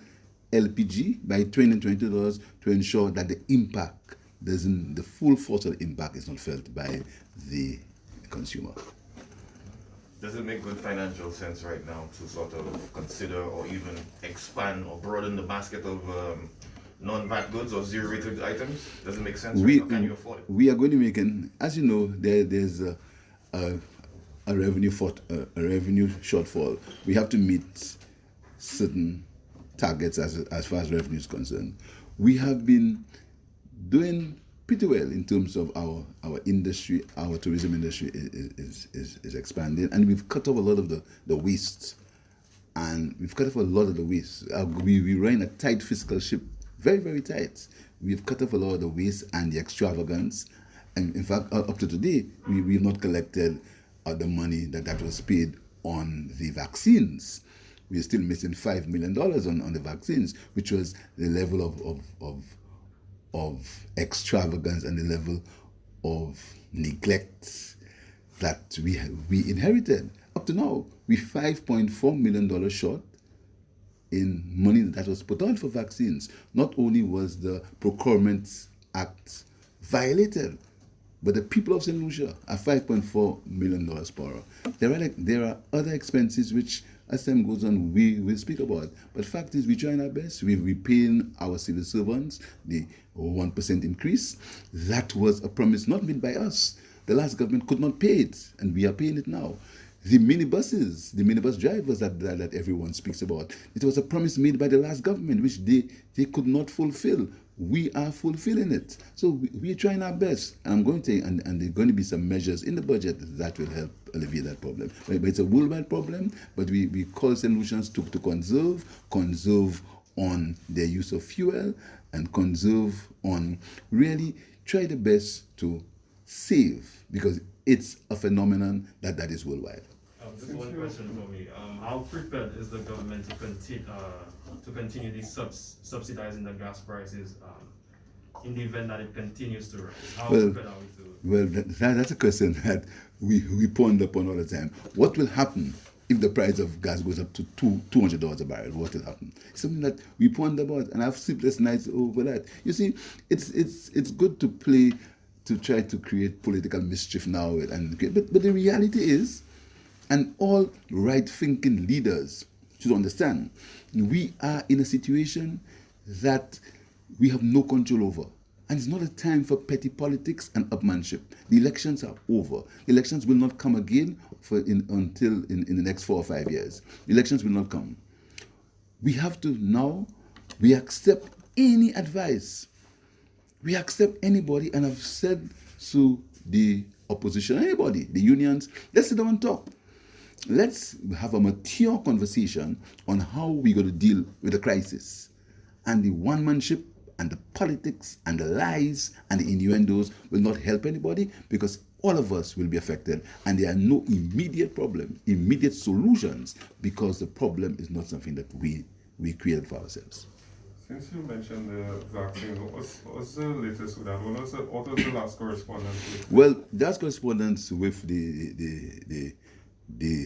LPG by $20 and $22 to ensure that the full force of the impact is not felt by the consumer. Does it make good financial sense right now to sort of consider or even expand or broaden the basket of non-VAT goods or zero-rated items? Does it make sense right now? Can you afford it? We are going to make as you know, there's a revenue shortfall. We have to meet certain targets as far as revenue is concerned. We have been doing pretty well in terms of our industry. Our tourism industry is expanding, and we've cut off a lot of the waste. We run a tight fiscal ship, very, very tight. We've cut off a lot of the waste and the extravagance. And in fact, up to today, we've not collected the money that was paid on the vaccines. We're still missing $5 million on the vaccines, which was the level of extravagance and the level of neglect that we inherited. Up to now, we're $5.4 million short in money that was put out for vaccines. Not only was the Procurement Act violated, but the people of St. Lucia are $5.4 million poorer. There are other expenses which, as time goes on, we will speak about. But the fact is, we're trying our best. We're paying our civil servants the 1% increase. That was a promise not made by us. The last government could not pay it, and we are paying it now. The minibus drivers that everyone speaks about, it was a promise made by the last government, which they could not fulfill. We are fulfilling it. So we're trying our best. And there are going to be some measures in the budget that will help alleviate that problem. But it's a worldwide problem, but we call solutions to conserve on their use of fuel, and conserve on really try the best to save, because it's a phenomenon that is worldwide. Just one question for me. How prepared is the government to continue this subsidizing the gas prices in the event that it continues to rise? How prepared are we to? Well, that's a question that we ponder upon all the time. What will happen if the price of gas goes up to $200 a barrel? What will happen? It's something that we ponder about, and I have sleepless nights over that. You see, it's good to try to create political mischief now, but the reality is, and all right-thinking leaders should understand, we are in a situation that we have no control over. And it's not a time for petty politics and upmanship. The elections are over. The elections will not come again until in the next 4 or 5 years. The elections will not come. We have to now, we accept any advice. We accept anybody, and I've said to the opposition, anybody, the unions, let's sit down and talk. Let's have a mature conversation on how we're going to deal with the crisis. And the one-manship and the politics and the lies and the innuendos will not help anybody, because all of us will be affected, and there are no immediate solutions, because the problem is not something that we created for ourselves. Since you mentioned the vaccine, what's the latest with that? What was the last correspondence with? Well, that's correspondence with the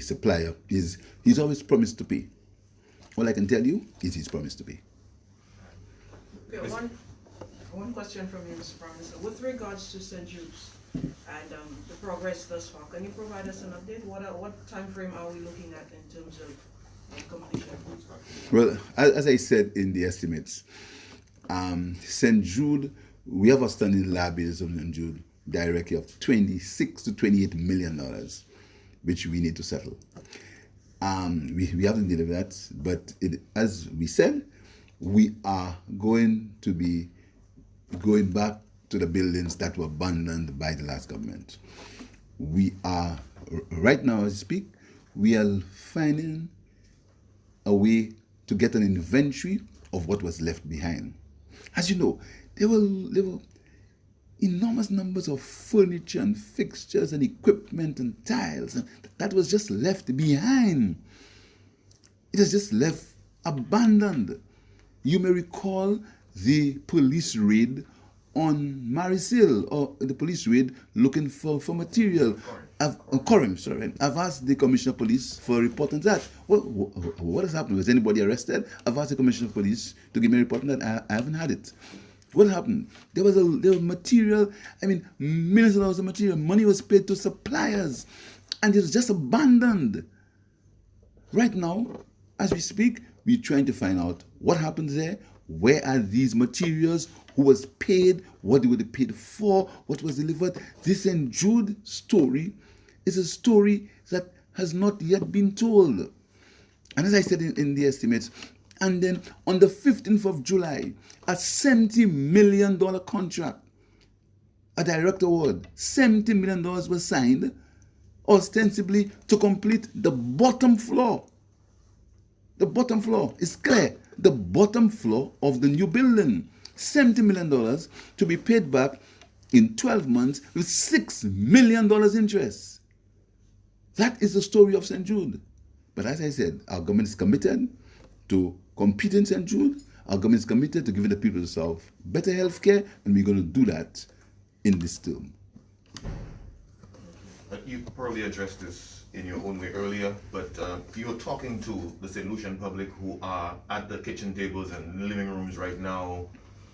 supplier. He's always promised to pay. All I can tell you is he's promised to pay. Okay, one question from you, Mr. Prime Minister. With regards to St. Jude's and the progress thus far, can you provide us an update? What time frame are we looking at in terms of completion? Well, as I said in the estimates, St. Jude, we have outstanding liabilities of St. Jude directly of $26 to $28 million, which we need to settle. We haven't delivered that, but as we said, we are going to be going back to the buildings that were abandoned by the last government. We are, right now as I speak, we are finding a way to get an inventory of what was left behind. As you know, there were enormous numbers of furniture and fixtures and equipment and tiles, and that was just left behind. It was just left abandoned. You may recall the police raid on Maris Hill, or the police raid looking for material. Coram, sorry. I've asked the Commissioner of Police for a report on that. What has happened? Was anybody arrested? I've asked the Commissioner of Police to give me a report on that. I haven't had it. What happened? There was material, millions of dollars of material. Money was paid to suppliers, and it was just abandoned. Right now, as we speak, we're trying to find out what happened there. Where are these materials? Who was paid? What were they paid for? What was delivered? This St. Jude story is a story that has not yet been told. And as I said in the estimates, and then on the 15th of July, a $70 million contract, a direct award, $70 million was signed, ostensibly to complete the bottom floor. The bottom floor is clear. The bottom floor of the new building. $70 million to be paid back in 12 months with $6 million interest. That is the story of St. Jude. But as I said, our government is committed to competing St. Jude. Our government is committed to giving the people of the South better health care, and we're going to do that in this term. You probably addressed this in your own way earlier, but you're talking to the St. Lucian public who are at the kitchen tables and living rooms right now,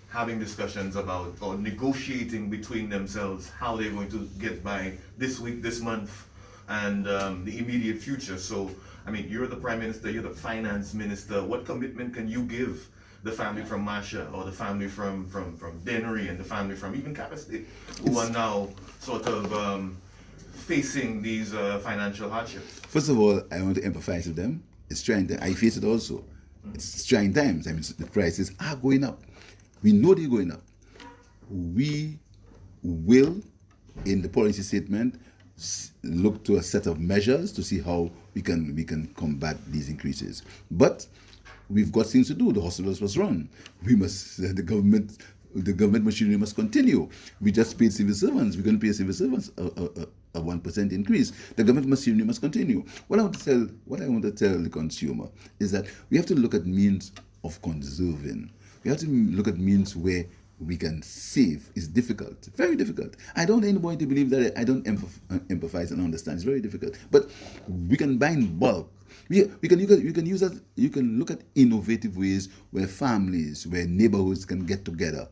having discussions about or negotiating between themselves how they're going to get by this week, this month, and the immediate future. So, you're the Prime Minister, you're the Finance Minister. What commitment can you give the family from Masha, or the family from Dennery, and the family from even Kappa State, who are now sort of facing these financial hardships? First of all, I want to empathize with them. It's trying time. I face it also. It's trying times. The prices are going up. We know they're going up. We will, in the policy statement, look to a set of measures to see how we can combat these increases. But we've got things to do. The hospitals must run. The government machinery must continue. We just paid civil servants. We're going to pay civil servants a 1% increase. The government machinery must continue. What I want to tell the consumer is that we have to look at means of conserving. We have to look at means where we can save. It's difficult, very difficult. I don't want anybody to believe that I don't empathize and understand. It's very difficult. But we can buy in bulk. You can look at innovative ways where families, where neighborhoods can get together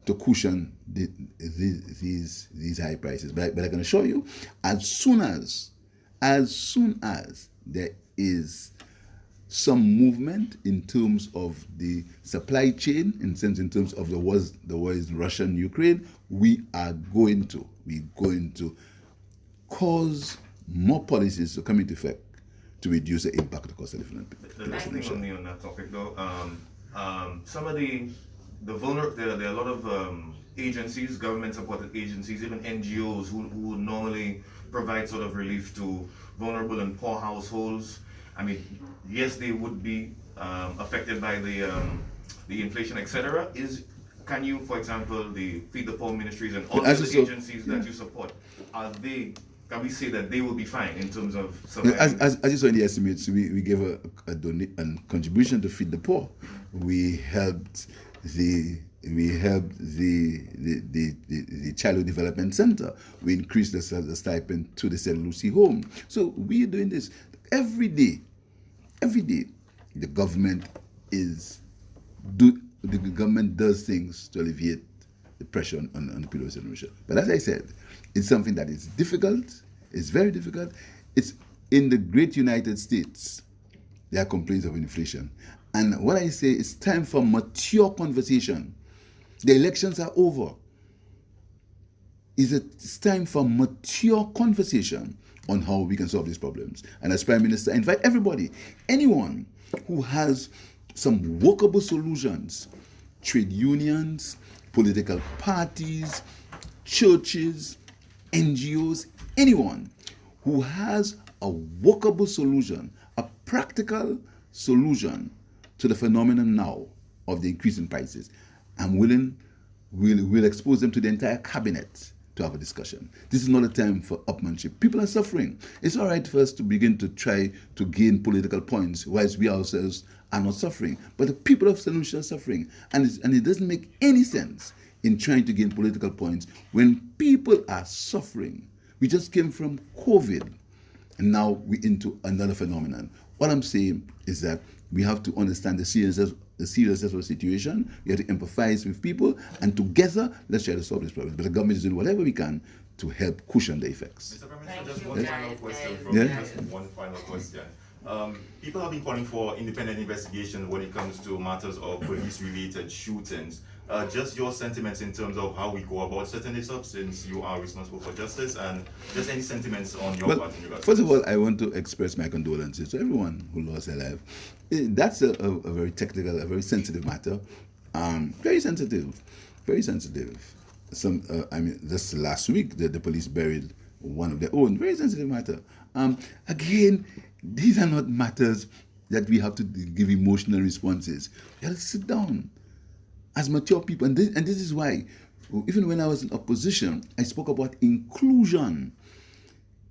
to cushion these high prices. But I can assure you, as soon as there is some movement in terms of the supply chain, in terms of the war in Russia and Ukraine, we're going to cause more policies to come into effect to reduce the impact of cost of living. The last thing on that topic, though, some of there are a lot of agencies, government-supported agencies, even NGOs who normally provide sort of relief to vulnerable and poor households. I mean, yes, they would be affected by the inflation, etc. Can you, for example, the Feed the Poor ministries and all the agencies that you support, can we say that they will be fine in terms of surviving? As you saw in the estimates, we gave a contribution to Feed the Poor. We helped the Childhood Development Center. We increased the stipend to the St. Lucie Home. So we are doing this every day. The government does things to alleviate the pressure on the people of St. Lucia. But as I said, it's something that is difficult. It's very difficult. It's in the great United States. There are complaints of inflation. And what I say, it's time for mature conversation. The elections are over. It's time for mature conversation on how we can solve these problems. And as Prime Minister, I invite everybody, anyone who has some workable solutions, trade unions, political parties, churches, NGOs, anyone who has a workable solution, a practical solution to the phenomenon now of the increase in prices, we'll expose them to the entire cabinet to have a discussion. This is not a time for upmanship. People are suffering. It's all right for us to begin to try to gain political points whilst we ourselves are not suffering. But the people of St. Lucia are suffering. And it doesn't make any sense in trying to gain political points when people are suffering. We just came from COVID, and now we're into another phenomenon. What I'm saying is that we have to understand the seriousness of the situation. We have to empathize with people, and together, let's try to solve this problem. But the government is doing whatever we can to help cushion the effects. Mr. Prime Minister, just one final question from me. Just one final question. People have been calling for independent investigation when it comes to matters of police-related shootings. Just your sentiments in terms of how we go about setting this up, since you are responsible for justice, and just any sentiments on your part in regards to this. First of all, I want to express my condolences to everyone who lost their life. That's a very technical, a very sensitive matter. Very sensitive. Just last week, the police buried one of their own. Very sensitive matter. Again, these are not matters that we have to give emotional responses. We have to sit down as mature people. And this is why, even when I was in opposition, I spoke about inclusion.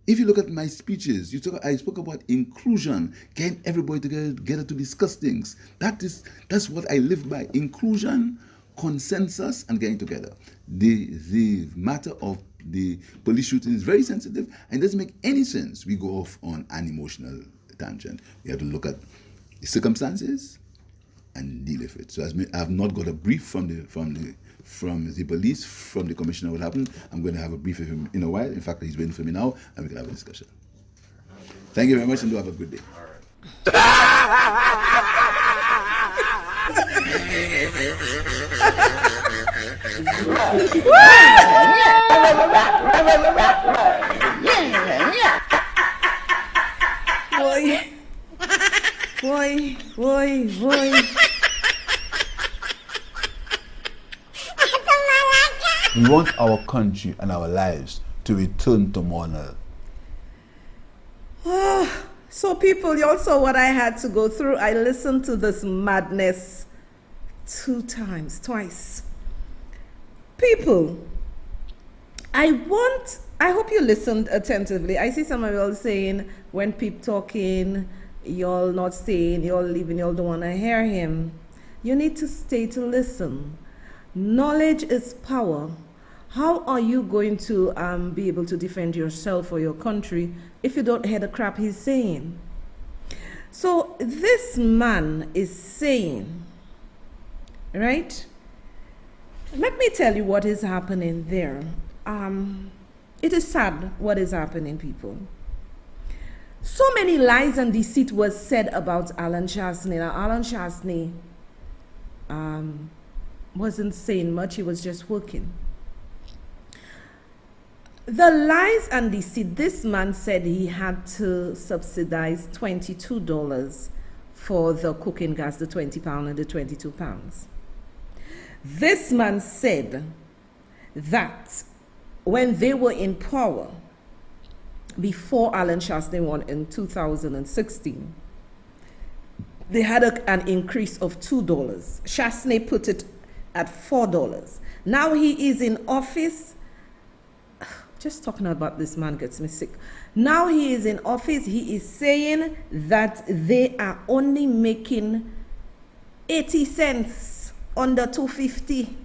If you look at my speeches, I spoke about inclusion, getting everybody together to discuss things. That's what I live by. Inclusion, consensus, and getting together. The matter of the police shooting is very sensitive, and it doesn't make any sense we go off on an emotional tangent. We have to look at the circumstances and deal with it. So I have not got a brief from the police, from the commissioner what happened. I'm going to have a brief with him in a while. In fact, he's waiting for me now, and we can have a discussion. Thank you very much, and do have a good day. All Boy. We want our country and our lives to return to normal. So people, you all saw what I had to go through. I listened to this madness twice. People, I hope you listened attentively. I see some of you all saying, when people talking, y'all not staying, y'all leaving, y'all don't want to hear him. You need to stay to listen. Knowledge is power. How are you going to be able to defend yourself or your country if you don't hear the crap he's saying? So this man is saying, right? Let me tell you what is happening there. It is sad what is happening, people. So many lies and deceit was said about Alan Chastanet. Now, Alan Chastanet wasn't saying much, he was just working. The lies and deceit, this man said he had to subsidize $22 for the cooking gas, the 20 pound and the 22 pounds. This man said that when they were in power, before Alan Chastanet won in 2016, they had an increase of $2. Chastanet put it at $4. Now he is in office. Just talking about this man gets me sick. Now he is in office, he is saying that they are only making 80 cents under 250,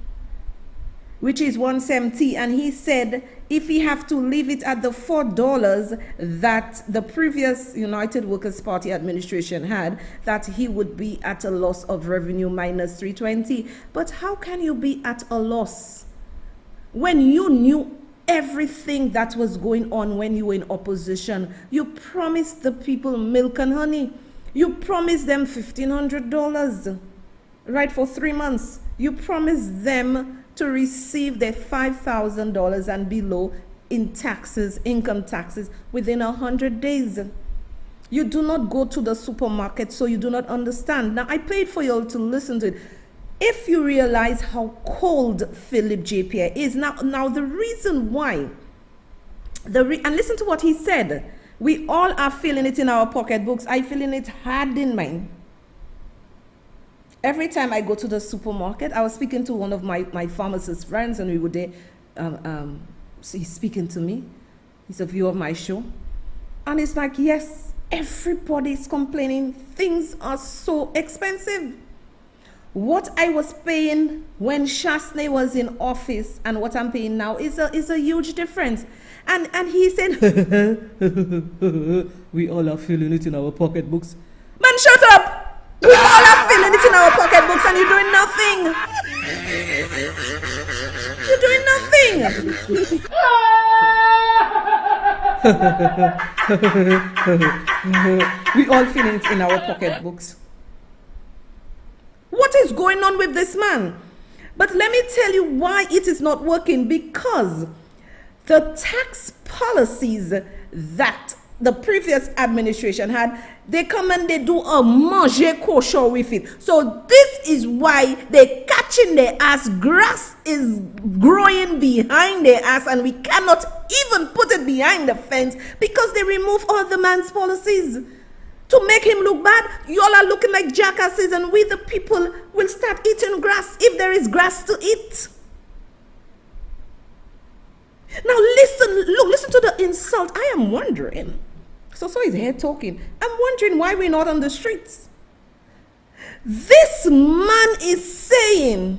which is 170. And he said if he have to leave it at the $4 that the previous United Workers' Party administration had, that he would be at a loss of revenue minus 320. But how can you be at a loss when you knew everything that was going on when you were in opposition? You promised the people milk and honey. You promised them $1,500, right, for 3 months. You promised them to receive their $5,000 and below in taxes, income taxes, within 100 days. You do not go to the supermarket, so you do not understand. Now, I paid for you all to listen to it. If you realize how cold Philip J. Pierre is, now the reason why, and listen to what he said. We all are feeling it in our pocketbooks. I'm feeling it hard in mine. Every time I go to the supermarket, I was speaking to one of my pharmacist friends, and we were there. He's speaking to me. He's a viewer of my show. And it's like, yes, everybody's complaining. Things are so expensive. What I was paying when Chastanet was in office and what I'm paying now is a huge difference. And he said, we all are feeling it in our pocketbooks. Man, shut up! We all are feeling it in our pocketbooks and you're doing nothing. You're doing nothing. We all feeling it in our pocketbooks. What is going on with this man? But let me tell you why it is not working. Because the tax policies that the previous administration had, they come and they do a manger kosher with it. So this is why they're catching their ass. Grass is growing behind their ass, and we cannot even put it behind the fence because they remove all the man's policies to make him look bad. You all are looking like jackasses, and we the people will start eating grass if there is grass to eat. Now listen to the insult. I am wondering. So his head talking. I'm wondering why we're not on the streets. This man is saying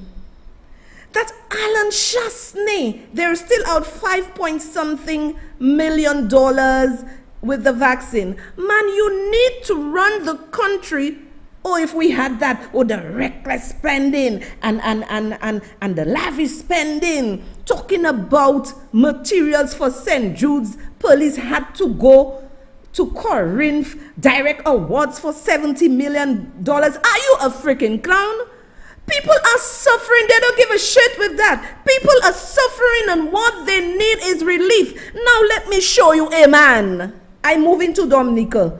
that Alan Chastanet, they're still out $5.something million with the vaccine. Man, you need to run the country. Oh, if we had that, the reckless spending and the lavish spending, talking about materials for St. Jude's, police had to go to Corinth, direct awards for $70 million. Are you a freaking clown? People are suffering. They don't give a shit with that. People are suffering, and what they need is relief. Now let me show you a man. I move into Dominica.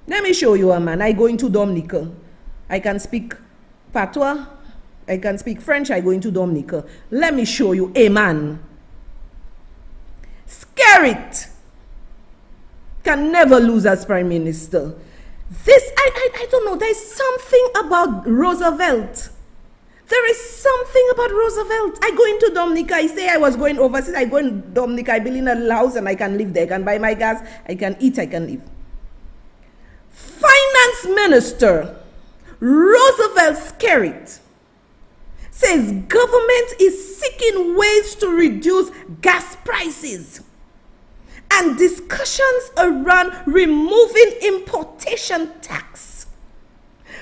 Let me show you a man. I go into Dominica. I can speak Patois. I can speak French. I go into Dominica. Let me show you a man. Skerrit can never lose as prime minister. This, I don't know. There's something about Roosevelt. There is something about Roosevelt. I go into Dominica. I say I was going overseas. I go in Dominica. I build in a house and I can live there. I can buy my gas. I can eat. I can live. Finance Minister Roosevelt Skerrit says government is seeking ways to reduce gas prices, and discussions around removing importation tax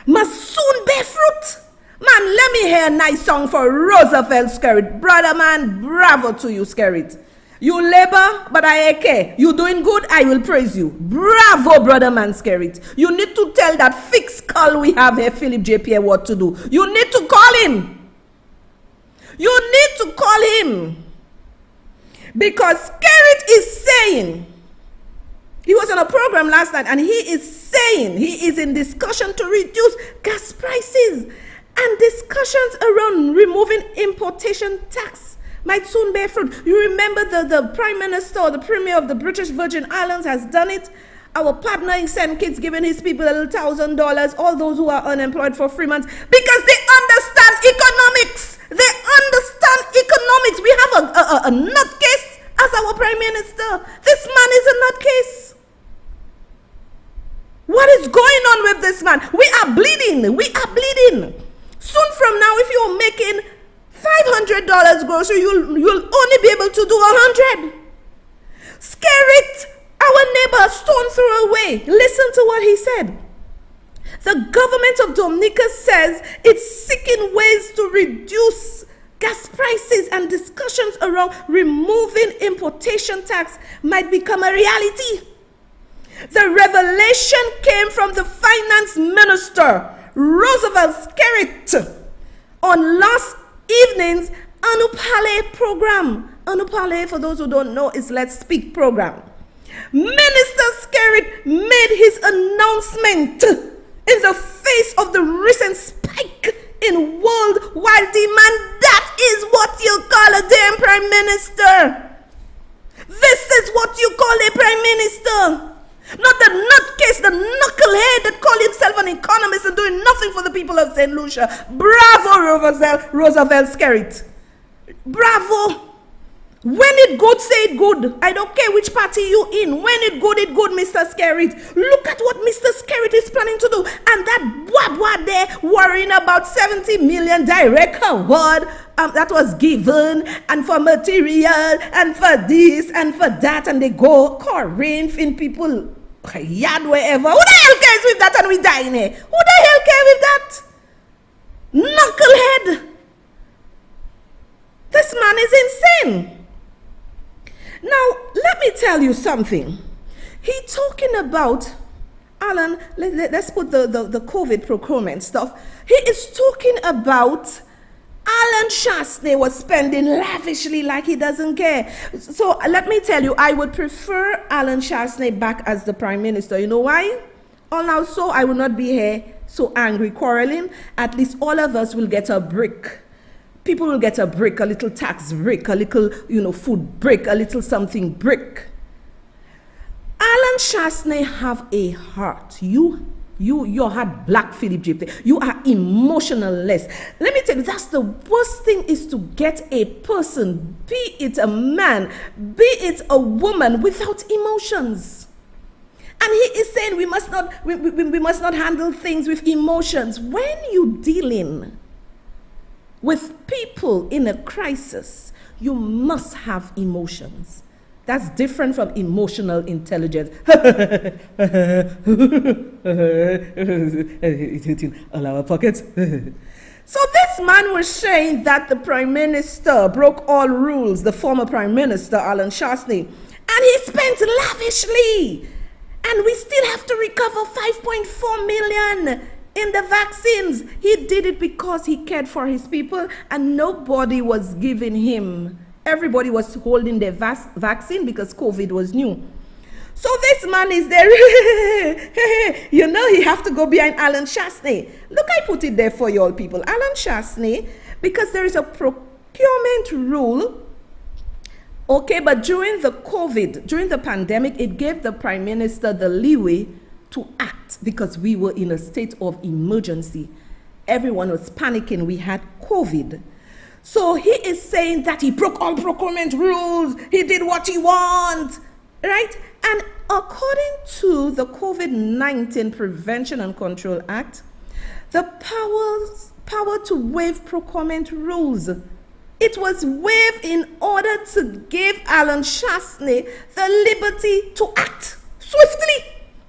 must soon bear fruit. Man, let me hear a nice song for Roosevelt Skerrit. Brother man, bravo to you, Skerrit. You labor, but I care. You doing good, I will praise you. Bravo, brother Manskerit. You need to tell that thick skull we have here, Philip J. Pierre, what to do. You need to call him. You need to call him. Because Skerrit is saying, he was on a program last night, and he is saying he is in discussion to reduce gas prices, and discussions around removing importation tax might soon bear fruit. You remember the Prime Minister or the Premier of the British Virgin Islands has done it. Our partner in St. Kitts giving his people $1,000, all those who are unemployed for 3 months, because they understand economics. They understand economics. We have a nutcase as our Prime Minister. This man is a nutcase. What is going on with this man? We are bleeding. We are bleeding. Soon from now, if you're making $500 grocery, you'll only be able to do 100. Skerrit, our neighbor, stone throw away. Listen to what he said. The government of Dominica says it's seeking ways to reduce gas prices, and discussions around removing importation tax might become a reality. The revelation came from the finance minister, Roosevelt Skerrit, on last evening's Anupale program. Anupale, for those who don't know, is Let's Speak program. Minister Skerrit made his announcement in the face of the recent spike in worldwide demand. That is what you call a damn prime minister. This is what you call a prime minister. Not the nutcase, the knucklehead that called himself an economist and doing nothing for the people of St. Lucia. Bravo, Roosevelt Skerrit. Bravo. When it good, say it good. I don't care which party you in. When it good, Mr. Skerrit. Look at what Mr. Skerrit is planning to do. And that wabwa there worrying about 70 million direct award that was given, and for material, and for this, and for that, and they go Corinth in people yard wherever. Who the hell cares with that, and we die in here? Who the hell cares with that? Knucklehead. This man is insane. Now, let me tell you something. He talking about, Alan, let's put the COVID procurement stuff. He is talking about Alan Shastney was spending lavishly like he doesn't care. So let me tell you, I would prefer Alan Shastney back as the Prime Minister. You know why? Also, I will not be here so angry, quarreling. At least all of us will get a brick. People will get a brick, a little tax brick, a little, food brick, a little something brick. Alan Shastney have a heart. Your heart black, Philip J. You are emotionless. Let me tell you, that's the worst thing, is to get a person, be it a man, be it a woman, without emotions. And he is saying we must not handle things with emotions. When you're dealing with people in a crisis, you must have emotions. That's different from emotional intelligence. It's hitting all our pockets. So this man was saying that the Prime Minister broke all rules, the former Prime Minister, Alan Shastney, and he spent lavishly. And we still have to recover 5.4 million in the vaccines. He did it because he cared for his people, and nobody was giving him. Everybody was holding their vaccine because COVID was new. So this man is there. He have to go behind Alan Shastney. Look, I put it there for you all people. Alan Shastney, because there is a procurement rule. Okay, but during the pandemic, it gave the Prime Minister the leeway to act because we were in a state of emergency. Everyone was panicking. We had COVID. So he is saying that he broke all procurement rules. He did what he wants, right? And according to the COVID-19 Prevention and Control Act, the power to waive procurement rules, it was waived in order to give Alan Shastney the liberty to act swiftly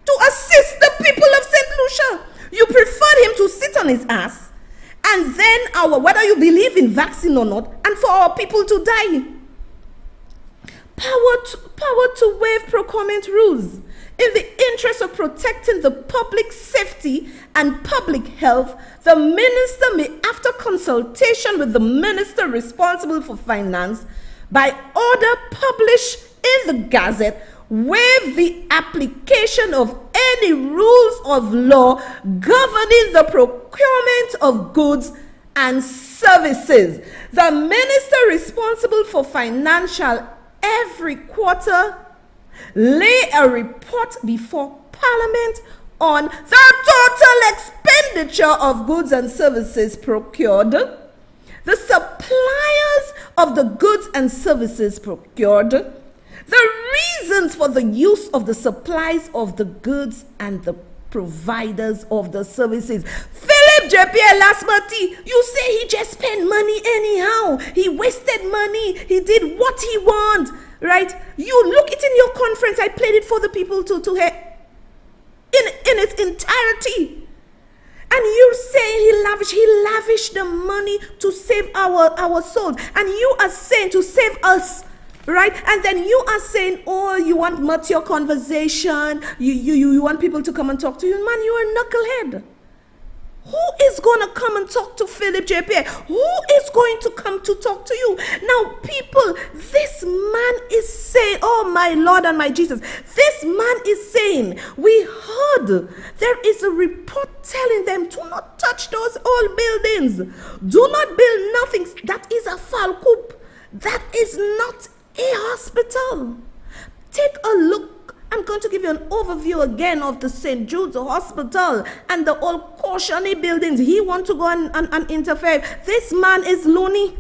to assist the people of St. Lucia. You preferred him to sit on his ass, and then whether you believe in vaccine or not, and for our people to die. power to waive procurement rules in the interest of protecting the public safety and public health. The minister may, after consultation with the minister responsible for finance, by order published in the Gazette, waive the application of any rules of law governing the procurement of goods and services. The minister responsible for finance shall every quarter lay a report before Parliament on the total expenditure of goods and services procured, the suppliers of the goods and services procured, the reasons for the use of the supplies of the goods and the providers of the services. Philip JPA Lasmati, you say he just spent money anyhow. He wasted money. He did what he want, right? You look it in your conference. I played it for the people to hear in its entirety. And you say he lavished the money to save our souls. And you are saying to save us. Right? And then you are saying, oh, you want mature conversation. You want people to come and talk to you. Man, you're a knucklehead. Who is going to come and talk to Philip JPA? Who is going to come to talk to you? Now, people, this man is saying, oh, my Lord and my Jesus. This man is saying, we heard there is a report telling them to not touch those old buildings. Do not build nothing. That is a falcoup. That is not a hospital. Take a look. I'm going to give you an overview again of the St. Jude's Hospital and the old cautionary buildings. He wants to go and interfere. This man is loony.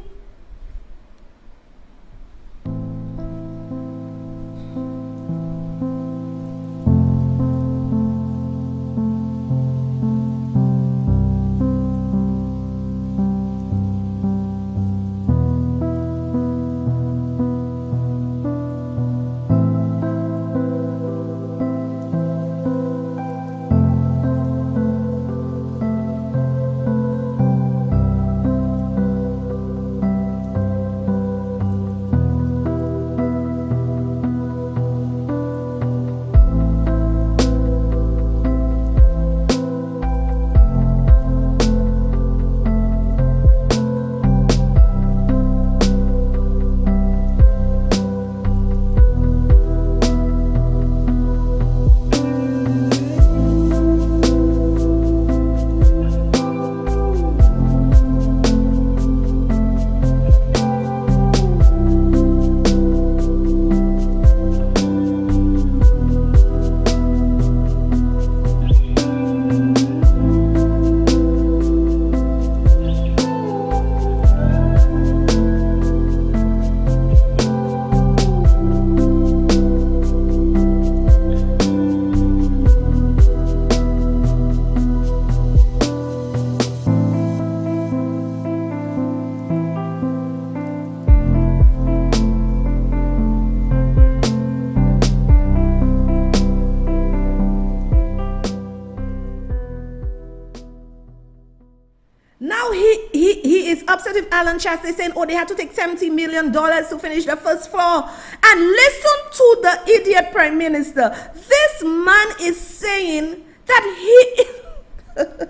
Upset with Alan Chastity saying, oh, they had to take $70 million to finish the first floor. And listen to the idiot prime minister. This man is saying that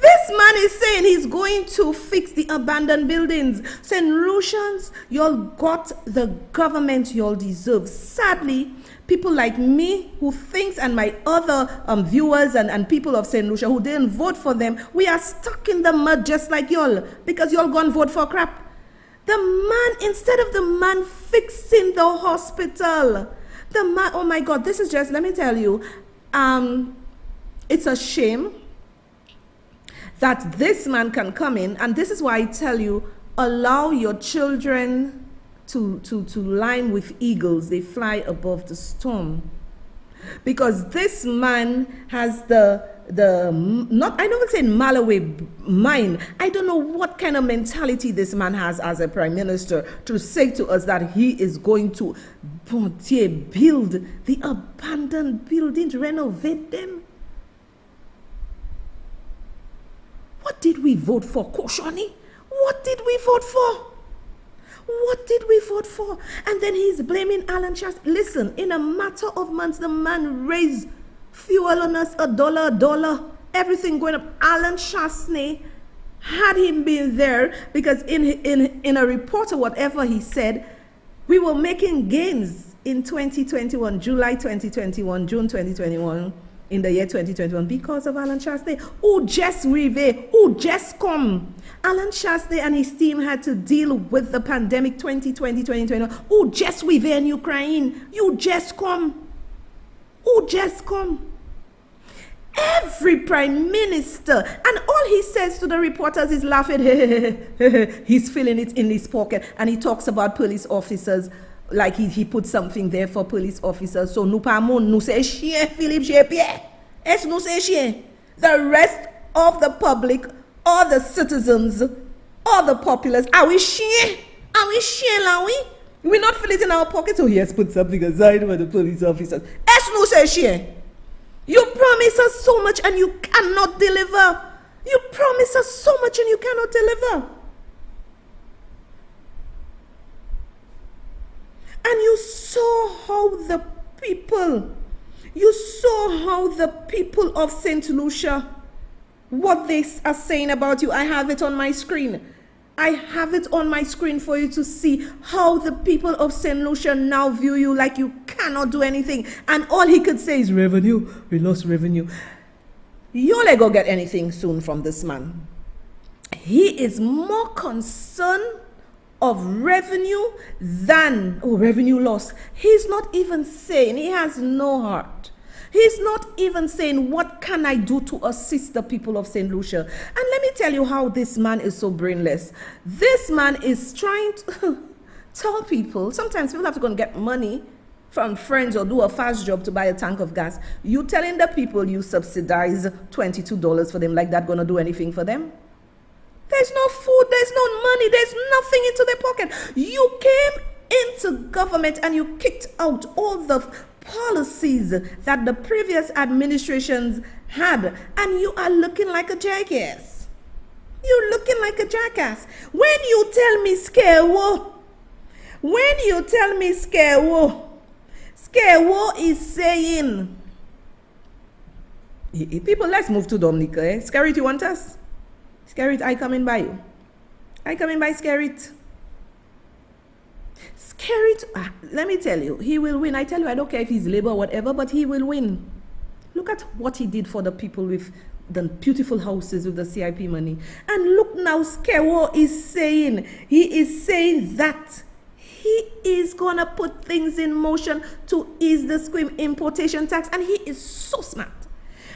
this man is saying he's going to fix the abandoned buildings. St. Lucians, y'all got the government y'all deserve. Sadly, people like me who thinks and my other viewers and people of St. Lucia who didn't vote for them, we are stuck in the mud just like y'all because y'all gonna vote for crap. The man, instead of the man fixing the hospital, the man, oh my God, this is just, let me tell you, it's a shame that this man can come in, and this is why I tell you, allow your children to line with eagles. They fly above the storm. Because this man has not, I don't say Malawi mind. I don't know what kind of mentality this man has as a prime minister to say to us that he is going to build the abandoned buildings, renovate them. What did we vote for, Koshani? What did we vote for? What did we vote for? And then he's blaming Alan Shasta. Listen, in a matter of months, the man raised fuel on us $1, everything going up. Alan Shastney, had him been there, because in a report or whatever he said, we were making gains in 2021, July 2021, June 2021, in the year 2021, because of Alan Shastney, who just arrived, who just come. Alan Shastney and his team had to deal with the pandemic 2020, 2021, who just arrived in Ukraine. You just come. Who just come? Every prime minister, and all he says to the reporters is laughing. He's feeling it in his pocket, and he talks about police officers like he put something there for police officers. So nous pas moun, nous c'est chien, Philippe J.Pierre. Est-ce nous c'est chien? The rest of the public, all the citizens, all the populace, are we chien? Are we chien là, oui? We not feel it in our pocket, so he has put something aside for the police officers. Est-ce nous c'est chien? You promise us so much and you cannot deliver. You promise us so much and you cannot deliver. And you saw how the people of St. Lucia, what they are saying about you. I have it on my screen. I have it on my screen for you to see how the people of St. Lucia now view you like you cannot do anything. And all he could say is revenue. We lost revenue. You'll not go get anything soon from this man. He is more concerned of revenue than revenue loss. He's not even saying, he has no heart. He's not even saying, what can I do to assist the people of St. Lucia? And let me tell you how this man is so brainless. This man is trying to tell people, sometimes people have to go and get money from friends or do a fast job to buy a tank of gas. You telling the people you subsidize $22 for them, like that gonna do anything for them? There's no food, there's no money, there's nothing into their pocket. You came into government and you kicked out all the policies that the previous administrations had, and you are looking like a jackass. You're looking like a jackass. When you tell me Skewo is saying, people, let's move to Dominica. Skerrit, you want us? Skerrit, I coming by you. I coming by Skerrit. Skerrit, let me tell you, he will win. I tell you, I don't care if he's Labour or whatever, but he will win. Look at what he did for the people with the beautiful houses with the CIP money. And look now, Skewo is saying, he is saying that he is going to put things in motion to ease the scream importation tax. And he is so smart.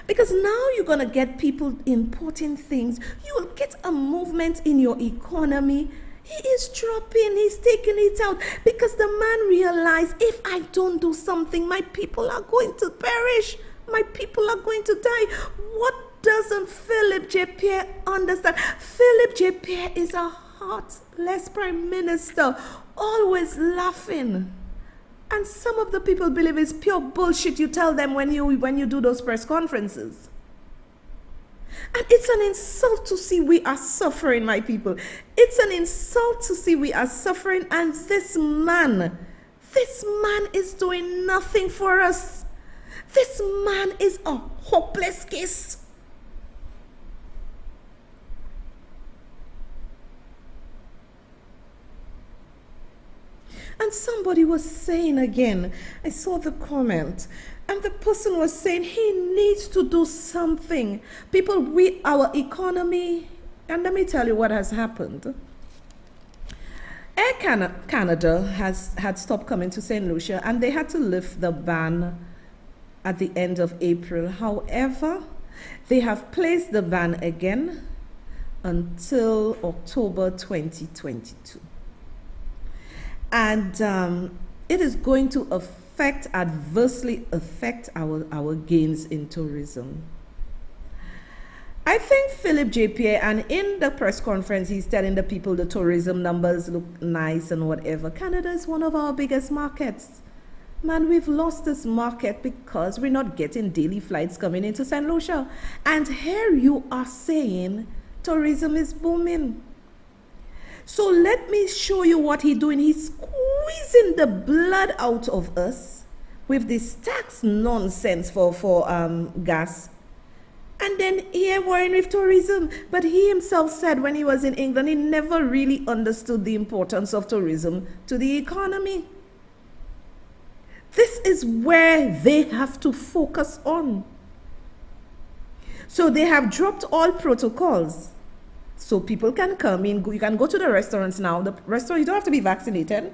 Because now you're going to get people importing things. You will get a movement in your economy. He is dropping, he's taking it out, because the man realized, if I don't do something, my people are going to perish. My people are going to die. What doesn't Philip J.Pierre understand? Philip J.Pierre is a heartless prime minister, always laughing. And some of the people believe it's pure bullshit you tell them when you do those press conferences. And it's an insult to see we are suffering, my people. It's an insult to see we are suffering, and this man is doing nothing for us. This man is a hopeless case. And somebody was saying again, I saw the comment, and the person was saying he needs to do something. People, our economy, and let me tell you what has happened. Air Canada had stopped coming to St. Lucia, and they had to lift the ban at the end of April. However, they have placed the ban again until October 2022. And it is going to adversely affect our gains in tourism. I think Philip J.Pierre, and in the press conference, he's telling the people the tourism numbers look nice and whatever. Canada is one of our biggest markets. Man, we've lost this market because we're not getting daily flights coming into St. Lucia. And here you are saying tourism is booming. So let me show you what he's doing. He's squeezing the blood out of us with this tax nonsense for gas. And then here we're in with tourism. But he himself said when he was in England, he never really understood the importance of tourism to the economy. This is where they have to focus on. So they have dropped all protocols. So people can come in. You can go to the restaurants now. The restaurant, you don't have to be vaccinated.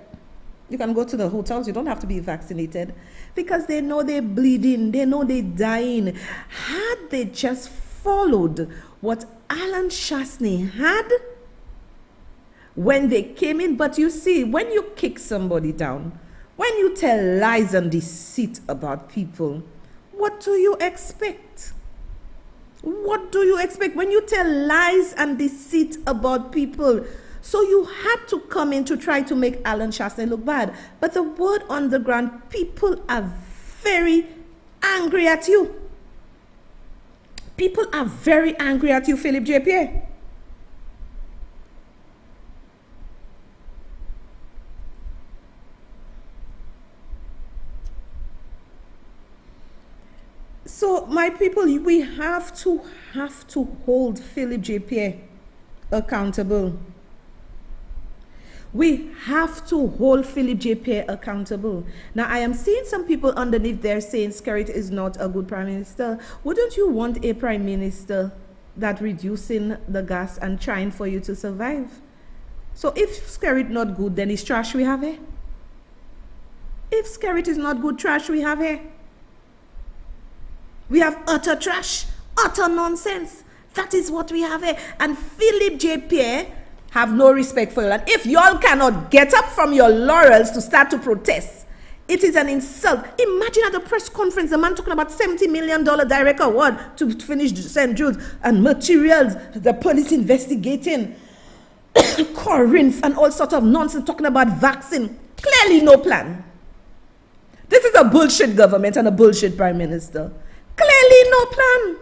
You can go to the hotels. You don't have to be vaccinated. Because they know they're bleeding. They know they're dying. Had they just followed what Alan Shastney had when they came in. But you see, when you kick somebody down, when you tell lies and deceit about people, what do you expect? What do you expect when you tell lies and deceit about people? So you had to come in to try to make Alan Shastney look bad. But the word on the ground, people are very angry at you. People are very angry at you, Philip J. Pierre. So, my people, we have to hold Philip J. Pierre accountable. We have to hold Philip J. Pierre accountable. Now, I am seeing some people underneath there saying Skerrit is not a good prime minister. Wouldn't you want a prime minister that reducing the gas and trying for you to survive? So, if Skerrit not good, then it's trash we have here. If Skerrit is not good, trash we have here. We have utter trash, utter nonsense. That is what we have here. And Philip J. Pierre have no respect for you. And if y'all cannot get up from your laurels to start to protest, it is an insult. Imagine at the press conference, the man talking about $70 million direct award to finish St. Jude's and materials, the police investigating, Corinth and all sorts of nonsense, talking about vaccine. Clearly no plan. This is a bullshit government and a bullshit prime minister. Clearly no plan.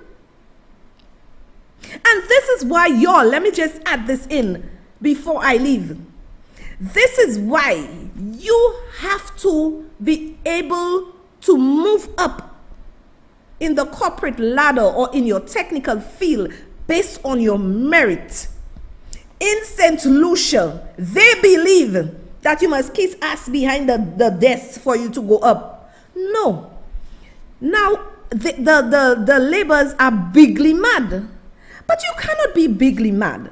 And this is why y'all, let me just add this in before I leave. This is why you have to be able to move up in the corporate ladder or in your technical field based on your merit. In St. Lucia, they believe that you must kiss ass behind the desk for you to go up. No. Now, the laborers are bigly mad. But you cannot be bigly mad.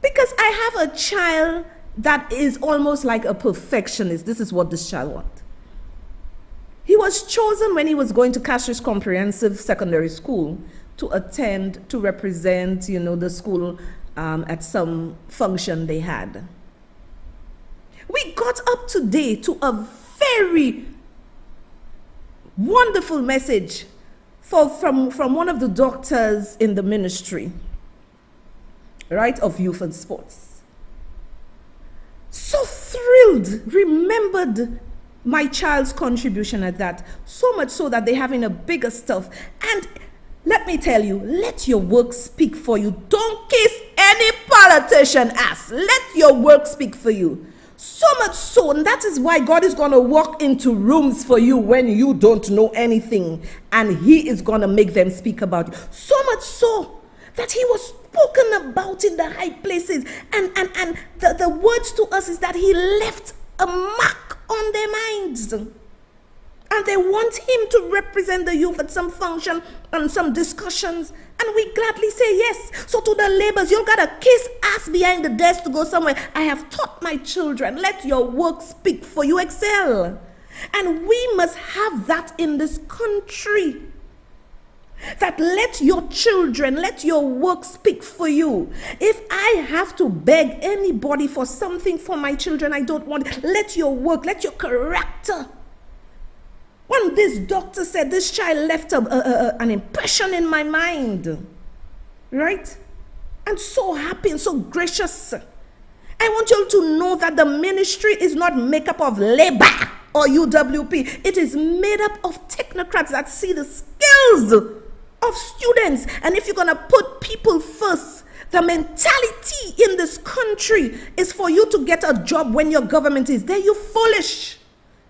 Because I have a child that is almost like a perfectionist. This is what this child wants. He was chosen when he was going to Castries Comprehensive Secondary School to attend, to represent, the school at some function they had. We got up today to a very wonderful message from one of the doctors in the ministry, right, of youth and sports. So thrilled, remembered my child's contribution at that, so much so that they're having a bigger stuff. And let me tell you, let your work speak for you. Don't kiss any politician ass. Let your work speak for you. So much so, and that is why God is going to walk into rooms for you when you don't know anything, and he is going to make them speak about you. So much so that he was spoken about in the high places, and the words to us is that he left a mark on their minds. And they want him to represent the youth at some function and some discussions. And we gladly say yes. So to the laborers, you gotta kiss ass behind the desk to go somewhere. I have taught my children, let your work speak for you, excel. And we must have that in this country. That let your children, let your work speak for you. If I have to beg anybody for something for my children I don't want, let your work, let your character. When this doctor said this child left an impression in my mind, right? I'm so happy and so gracious. I want you to know that the ministry is not made up of labor or UWP. It is made up of technocrats that see the skills of students. And if you're going to put people first, The mentality in this country is for you to get a job when your government is there. You're foolish.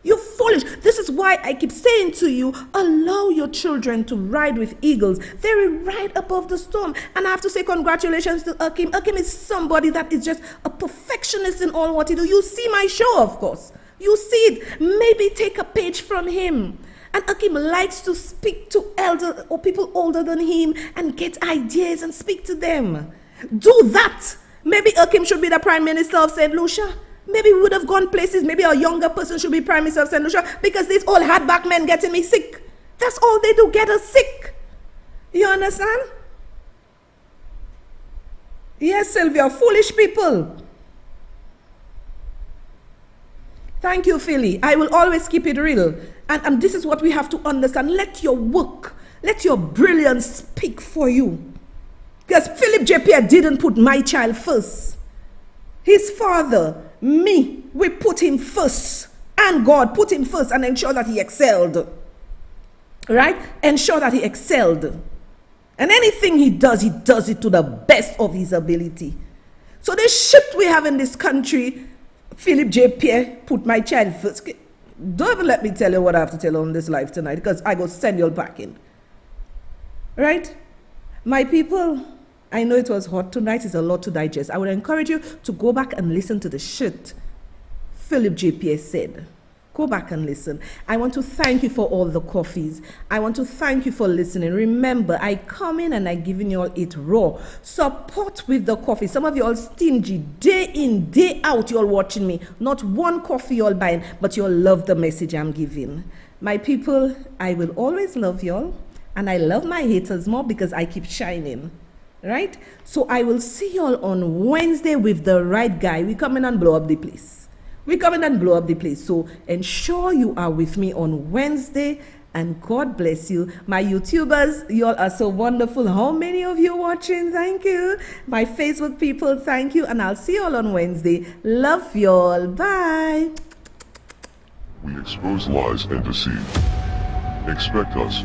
You're foolish. This is why I keep saying to you, allow your children to ride with eagles. They're right above the storm. And I have to say congratulations to Akim. Akim is somebody that is just a perfectionist in all what he does. You see my show, of course. You see it. Maybe take a page from him. And Akim likes to speak to elder or people older than him and get ideas and speak to them. Do that. Maybe Akim should be the Prime Minister of St. Lucia. Maybe we would have gone places. Maybe a younger person should be Prime Minister of St. Lucia, because these old hardback men getting me sick. That's all they do, get us sick. You understand? Yes, Sylvia, foolish people. Thank you, Philly. I will always keep it real. And this is what we have to understand. Let your work, let your brilliance speak for you. Because Philip J. Pierre didn't put my child first. His father, me, we put him first. And God put him first and ensure that he excelled. Right? Ensure that he excelled. And anything he does it to the best of his ability. So the shift we have in this country, Philip J. Pierre put my child first. Don't even let me tell you what I have to tell you on this live tonight, because I go send you all packing. Right? My people, I know it was hot tonight. It's a lot to digest. I would encourage you to go back and listen to the shit Philip J. Pierre said. Go back and listen. I want to thank you for all the coffees. I want to thank you for listening. Remember, I come in and I giving you all it raw. Support with the coffee. Some of you all stingy. Day in, day out, you all watching me. Not one coffee you all buying, but you all love the message I'm giving. My people, I will always love you all. And I love my haters more because I keep shining. Right? So I will see you all on Wednesday with the right guy. We come in and blow up the place. We come in and blow up the place. So ensure you are with me on Wednesday, and God bless you. My YouTubers, you all are so wonderful. How many of you watching? Thank you. My Facebook people, thank you. And I'll see you all on Wednesday. Love you all. Bye. We expose lies and deceit. Expect us.